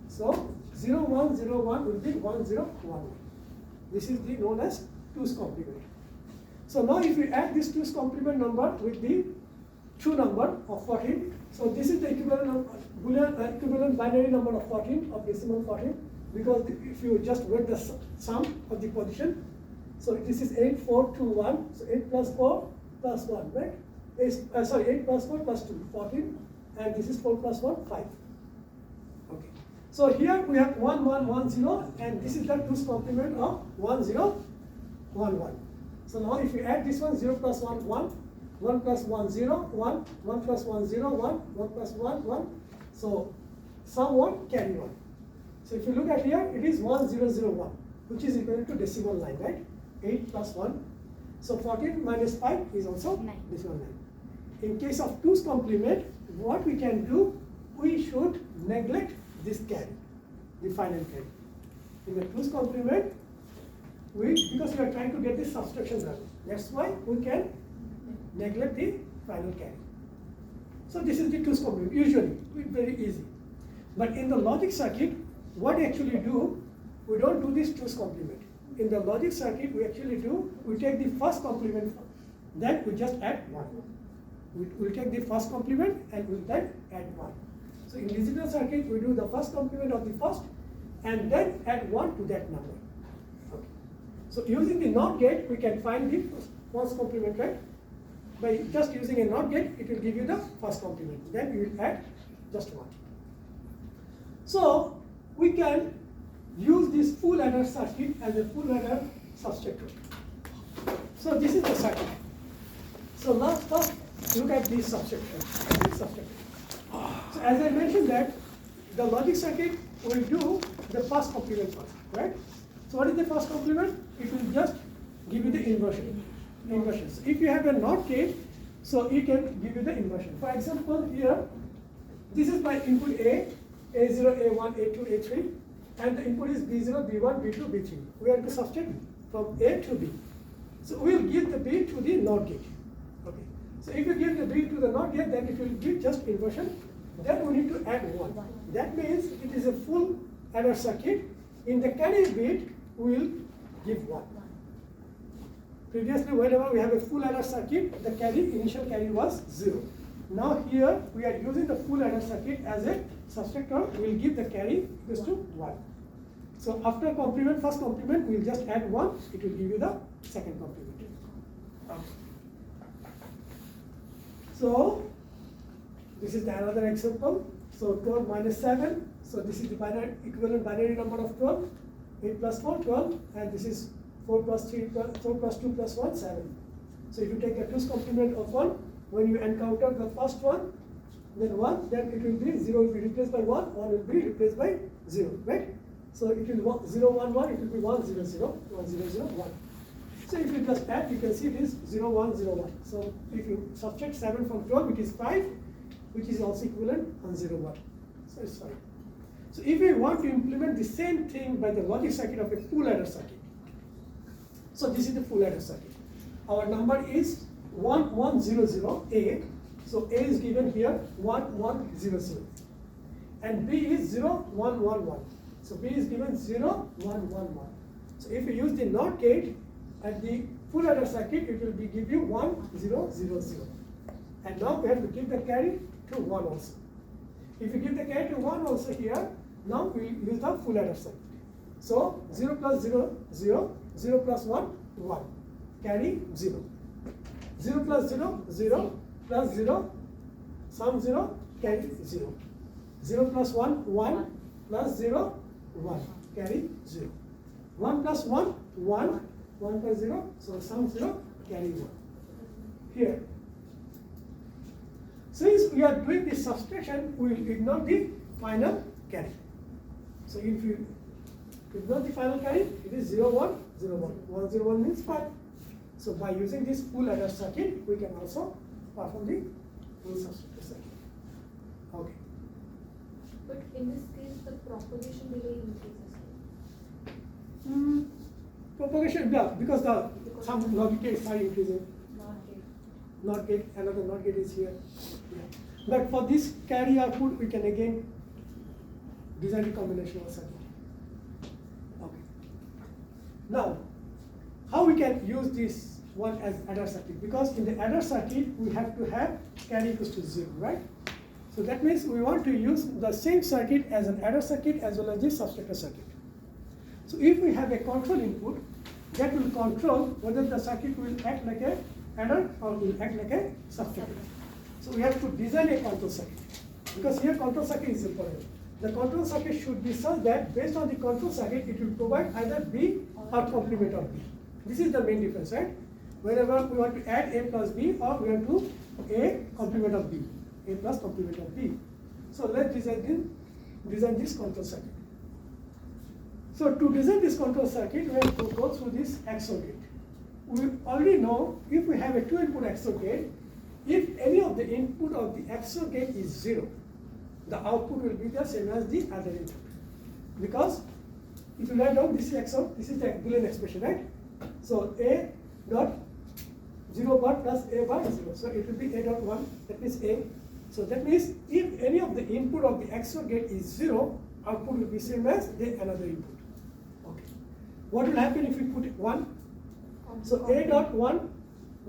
So 0, 1, 0, 1 will be 1, 0, 1. This is the known as 2's complement. So now if you add this 2's complement number with the true number of 14, so this is the equivalent binary number of 14, of decimal 14, because if you just write the sum of the position, so this is 8, 4, 2, 1, so 8 plus 4 plus 1, right? 8 plus 4 plus 2, 14, and this is 4 plus 1, 5. Okay. So here we have 1, 1, 1, 0, and this is the 2's complement of 1, 0, 1, 1. So now if you add this one, 0 plus 1, 1, 1 plus 1, 0, 1, 1 plus 1, 0, 1, 1 plus 1, 1. So sum 1, carry 1. So if you look at here, it is 1, 0, 0, 1, which is equal to decimal 9, right? 8 plus 1. So 14 minus 5 is also 9. decimal 9. In case of 2's complement, what we can do, we should neglect this carry, the final carry. In the 2's complement, because we are trying to get the subtraction value. That's why we can neglect the final carry. So this is the 2's complement, usually, very easy. But in the logic circuit, what we actually do, we don't do this 2's complement. In the logic circuit, we actually do, we take the first complement, then we just add 1. We'll take the first complement and we'll then add 1. So in digital circuit, we do the first complement of the first and then add 1 to that number. Okay. So using the NOT gate, we can find the first complement, right? By just using a NOT gate, it will give you the first complement. Then you will add just 1. So we can use this full adder circuit as a full adder subtractor. So this is the circuit. So let's first look at this subtractor. So as I mentioned that the logic circuit will do the first complement first, right? So what is the first complement? It will just give you the inversion. So if you have a NOT gate, so it can give you the inversion. For example, here, this is my input A0, A1, A2, A3, and the input is B0, B1, B2, B3. We have to subtract from A to B. So we will give the B to the NOT gate. Okay. So if you give the B to the NOT gate, then it will give just inversion. Then we need to add 1. That means it is a full adder circuit. In the carry bit, we will give 1. Previously, whenever we have a full adder circuit, the initial carry was 0. Now here, we are using the full adder circuit as a subtractor. We will give the carry equals to 1. So after complement, first complement, we will just add 1. It will give you the second complement. So this is another example. So 12 minus 7. So this is the equivalent binary number of 12. 8 plus 4, 12. And this is 4 plus 2 plus 1, 7. So if you take the 2's complement of 1, when you encounter the first one, then 1, then it will be 0 will be replaced by 1, 1 will be replaced by 0, right? So it will be 0, 1, 1, it will be 1, 0, 0, 1, 0, 0, 1. So if you just add, you can see it is 0, 1, 0, 1. So if you subtract 7 from 12, it is 5, which is also equivalent on 0, 1. So it's 5. So if we want to implement the same thing by the logic circuit of a full adder circuit, so this is the full adder circuit. Our number is 1, 1, 0, 0, A. So A is given here 1, 1, 0, 0. And B is 0, 1, 1, 1. So B is given 0, 1, 1, 1. So if you use the NOT gate at the full adder circuit, it will give you 1, 0, 0, 0. And now we have to give the carry to 1 also. If you give the carry to 1 also here, now we use the full adder circuit. So 0 plus 0, 0, 0 plus 1, 1. Carry 0. 0 plus 0, 0, plus 0, sum 0, carry 0. 0 plus 1, 1, plus 0, 1, carry 0. 1 plus 1, 1, 1 plus 0, so sum 0, carry 1. Here. Since we are doing this subtraction, we will ignore the final carry. So if you ignore the final carry, it is 0, 1, 0, 1. 1, 0, 1 means 5. So by using this full adder circuit, we can also perform the full substitution circuit. Okay. But in this case, the propagation delay increases. Propagation, yeah, because some logic gates are increasing. Not gate. Not gate, another not gate is here. Yeah. But for this carry output, we can again design a combinational circuit. Okay. Now, how we can use this one as adder circuit? Because in the adder circuit, we have to have carry equals to 0, right? So that means we want to use the same circuit as an adder circuit as well as the subtractor circuit. So if we have a control input, that will control whether the circuit will act like a adder or will act like a subtractor. So we have to design a control circuit. Because here control circuit is important. The control circuit should be such that based on the control circuit, it will provide either B or complement of B. This is the main difference, right? Whenever we want to add A plus B or we want to A complement of B, A plus complement of B. So let's design this control circuit. So to design this control circuit, we have to go through this XOR gate. We already know if we have a 2-input XOR gate, if any of the input of the XOR gate is 0, the output will be the same as the other input. Because if you write down this is XOR, this is the Boolean expression, right? So A dot 0 bar plus A bar is 0. So it will be A dot 1, that means A. So that means if any of the input of the XOR gate is 0, output will be same as the another input. Okay. What will happen if we put 1? So A dot 1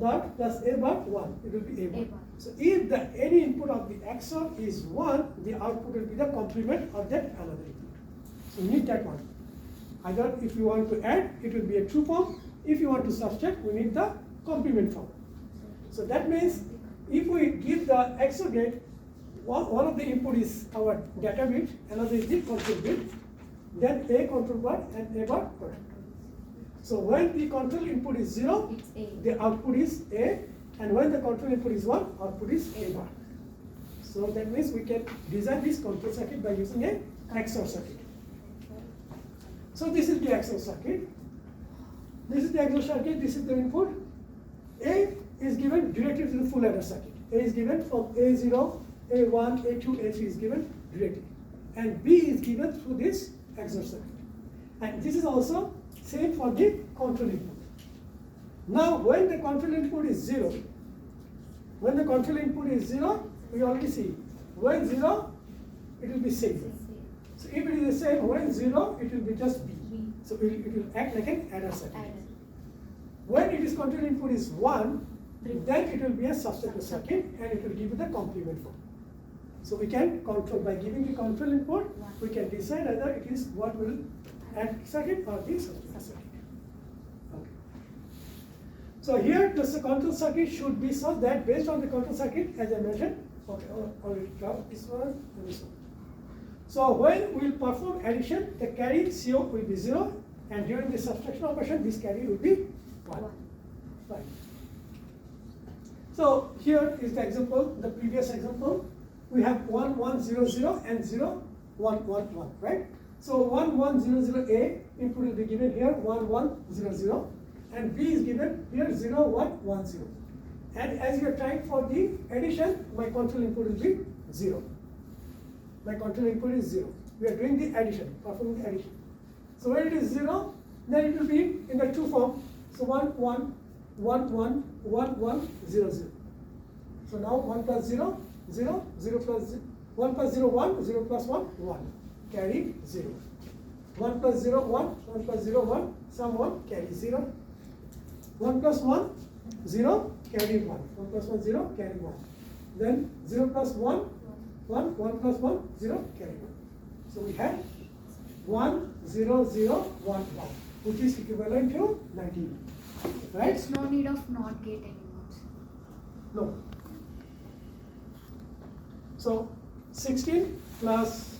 dot plus A bar 1, it will be A bar. So if the any input of the XOR is 1, the output will be the complement of that another input. So we need that one. Either if you want to add, it will be a true form. If you want to subtract, we need the complement form. So that means if we give the XOR gate, one of the input is our data bit, another is the control bit, then A control bar and A bar control. So when the control input is 0, the output is A, and when the control input is 1, output is A bar. So that means we can design this control circuit by using a XOR circuit. So this is the XOR circuit. This is the XOR circuit, this is the input. A is given directly to the full adder circuit. A is given from A0, A1, A2, A3 is given directly. And B is given through this XOR circuit. And this is also same for the control input. Now when the control input is 0, we already see when 0, it will be same. So if it is the same, when 0, it will be just B. So it will act like an adder circuit. When it is control input is 1, then it will be a subtractor circuit and it will give you the complement form. So we can control, by giving the control input, we can decide whether it is what will add circuit or the subtractor circuit. Okay. So here the control circuit should be such that based on the control circuit, as I mentioned, okay, already dropped this one and this one. So when we will perform addition, the carry CO will be 0, and during the subtraction operation, this carry will be 1. Fine. So here is the example, the previous example. We have 1, 1, 0, 0 and 0, 1, 1, 1, right? So 1, 1, 0, 0 A input will be given here 1, 1, 0, 0, and B is given here 0, 1, 1, 0. And as you are trying for the addition, my control input will be 0. My control input is 0. We are doing the addition, performing the addition. So when it is 0, then it will be in the true form. So 1, 1, 1, 1, 1, 1, 0, 0. So now 1 plus 0, 0, 0 plus 0, 1 plus 0, 1, 0 plus 1, 1. Carry 0. 1 plus 0, 1, 1 plus 0, 1, sum 1, carry 0. 1 plus 1, 0, carry 1. 1 plus 1, 0, carry 1. Then 0 plus 1, 1, 1 plus 1, 0, carry 1. So we have 1, 0, 0, 1, 1, which is equivalent to 19. Right? There's no need of NOT gate anymore. No. So 16 plus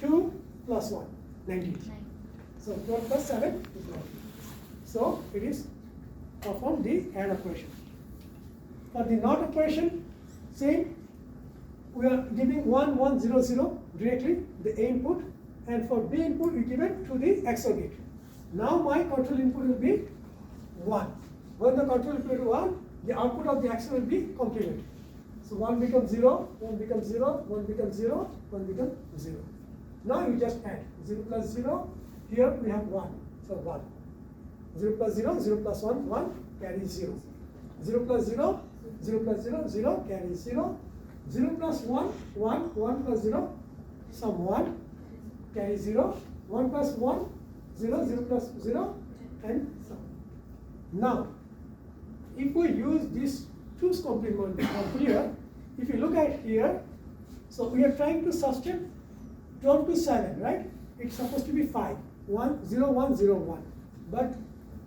2 plus 1, 19. So 12 plus 7 is 19. So it is perform the AND operation. For the NOT operation, same. We are giving 1, 1, 0, 0 directly the A input, and for B input we give it to the XOR gate. Now my control input will be 1. When the control input is 1, the output of the XOR will be complemented. So 1 becomes 0, 1 becomes 0, 1 becomes 0, 1 becomes 0. Now you just add 0 plus 0. Here we have 1, so 1. 0 plus 0, 0 plus 1, 1 carries 0. 0 plus 0, 0 plus 0, 0 carries 0. 0 plus 1, 1, 1 plus 0, sum 1 carries 0. 1 plus 1, 0, 0 plus 0, and sum. Now, if we use this 2's complement from here, if you look at here, so we are trying to substitute 12 to 7, right? It's supposed to be 5, 1, 0, 1, 0, 1. But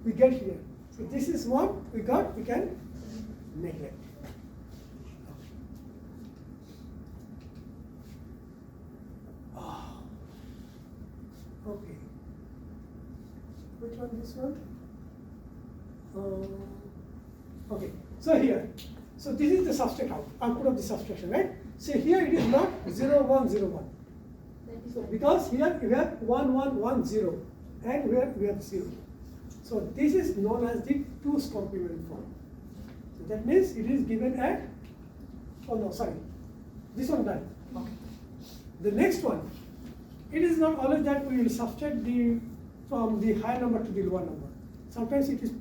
we get here. So this is what we got, we can neglect. Okay. Which one? This one? Okay. So here, so this is the subtract output of the subtraction, right? So here it is not 0, 1, 0, 1. So because here we have 1, 1, 1, 0, and here we have 0. So this is known as the 2's complement form. So that means it is given at, oh no, sorry, this one done. Okay. The next one, it is not always that we will subtract from the higher number to the lower number. Sometimes it is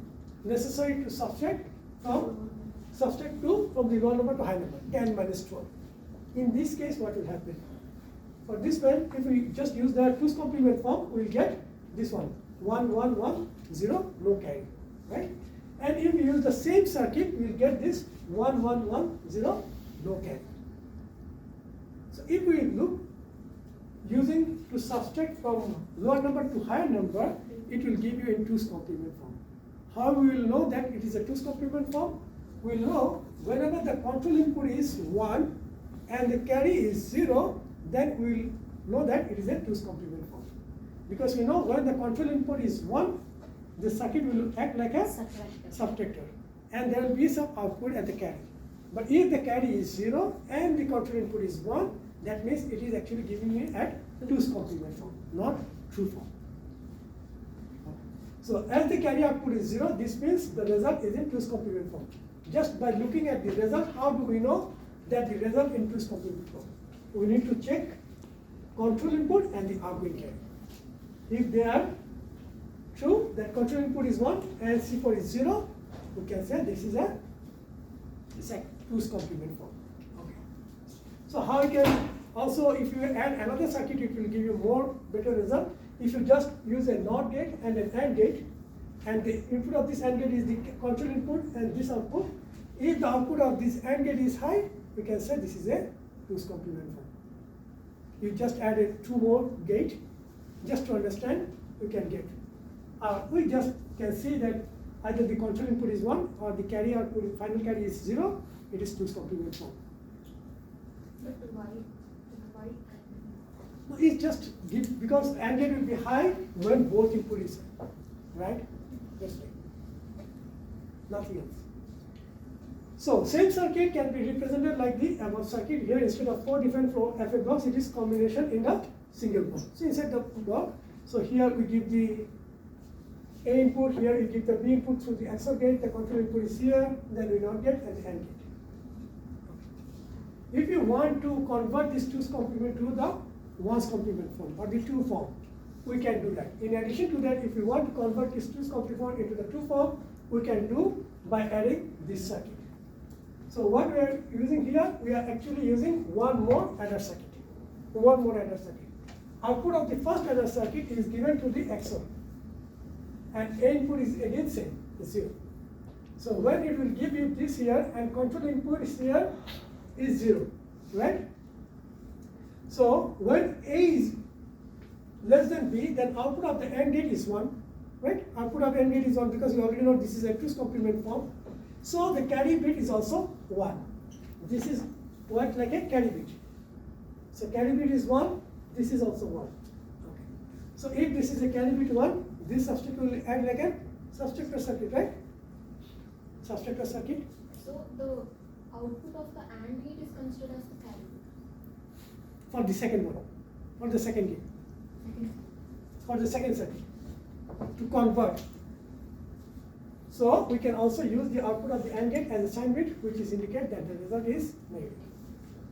necessary to subtract from the lower number to higher number, 10 minus 12. In this case, what will happen? For this one, if we just use the 2's complement form, we will get this one, 1, 1, 1, 0, no carry, right? And if we use the same circuit, we will get this 1, 1, 1, 0, no carry. So if we look, using to subtract from lower number to higher number, it will give you in 2's complement form. How we will know that it is a 2's complement form? We will know whenever the control input is 1 and the carry is 0, then we will know that it is a 2's complement form. Because we know when the control input is 1, the circuit will act like a subtractor, and there will be some output at the carry. But if the carry is 0 and the control input is 1, that means it is actually giving me at 2's complement form, not true form. So as the carry output is 0, this means the result is in 2's complement form. Just by looking at the result, how do we know that the result in 2's complement form? We need to check control input and the outgoing carry. If they are true, that control input is 1 and C4 is 0, we can say this is a 2's complement form. Okay. So how you can also, if you add another circuit, it will give you more better result. If you just use a NOT gate and an AND gate, and the input of this AND gate is the control input and this output, if the output of this AND gate is high, we can say this is a 2's complement form. You just added 2 more gate, just to understand, you can get. We just can see that either the control input is 1 or the carry output, final carry is 0, it is 2's complement form. But why? No, it's just because AND gate will be high when both input is high, right? That's right. Nothing else. So same circuit can be represented like the above circuit. Here instead of 4 different FA blocks, it is combination in a single block. So inside the block, so here we give the A input, here we give the B input through the XOR gate, the control input is here, then we not get and the AND gate. If you want to convert this 2's complement to the 1's complement form or the 2 form, we can do that. In addition to that, if you want to convert this 2's complement form into the 2 form, we can do by adding this circuit. So what we are using here, we are actually using one more adder circuit. Output of the first adder circuit is given to the XOR. And A input is again same, 0. So when it will give you this here and control input is here is 0, right? So when A is less than B, then output of the AND gate is 1, right? Output of AND gate is 1 because you already know this is a 2's complement form. So the carry bit is also 1. This is what like a carry bit. So carry bit is 1, this is also 1. Okay. So if this is a carry bit 1, this substitute will act like a subtractor circuit, right? Subtractor circuit. So the output of the AND gate is considered as the carry. For the second one, for the second gate, for the second circuit, to convert. So we can also use the output of the AND gate as a sign bit, which is indicate that the result is negative.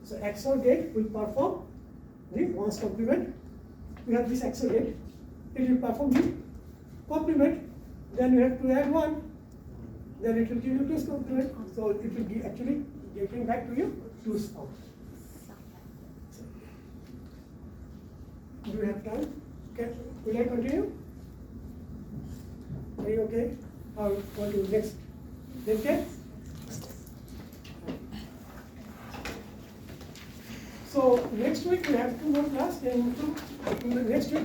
So XOR gate will perform the ones complement. We have this XOR gate, it will perform the complement, then you have to add 1, then it will give you 2's complement, so it will be actually getting back to you 2's out. Do you have time? Okay, will I continue? Are you okay? Or want to next? Okay? So next week we have 2 more class, and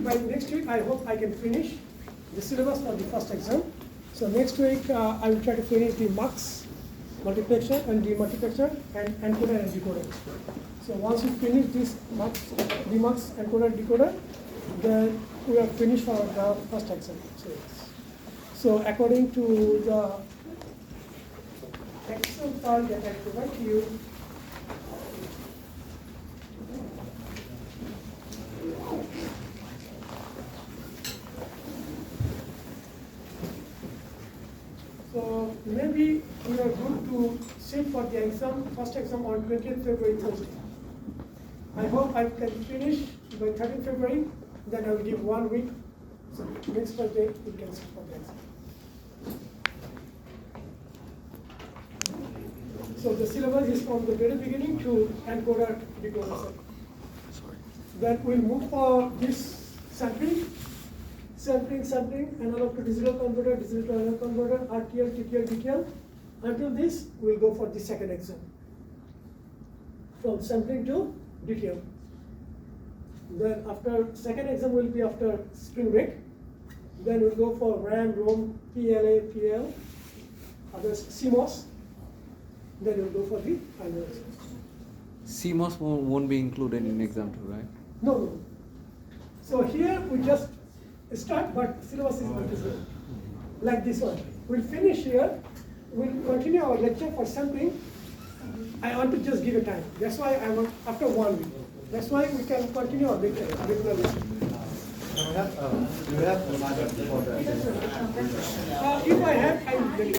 by next week I hope I can finish the syllabus for the first exam. So next week I will try to finish the mux multiplexer and demultiplexer and encoder and decoder. So once we finish this mux, demux, encoder, decoder, then we are finished for the first exam. So according to the Excel file that I provide to you, so maybe we are going to sit for the exam, first exam on 20th February, Thursday. I hope I can finish by 13th February, then I will give 1 week. So next Thursday we can sit for the exam. So the syllabus is from the very beginning to encoder, decoder. Then we'll move for this sampling, analog to digital converter, digital to analog converter, RTL, TTL, DTL. Until this, we'll go for the second exam. From sampling to DTL. Then after second exam will be after spring break. Then we'll go for RAM, ROM, PLA, PL, others CMOS. Then we'll go for the final exam. CMOS won't be included in exam 2, right? No. So here we just start, but syllabus is going to go like this one. We'll finish here. We'll continue our lecture for sampling. I want to just give a time. That's why I want after 1 week. That's why we can continue our lecture, regular lecture. Do you have the If I have, I will get it.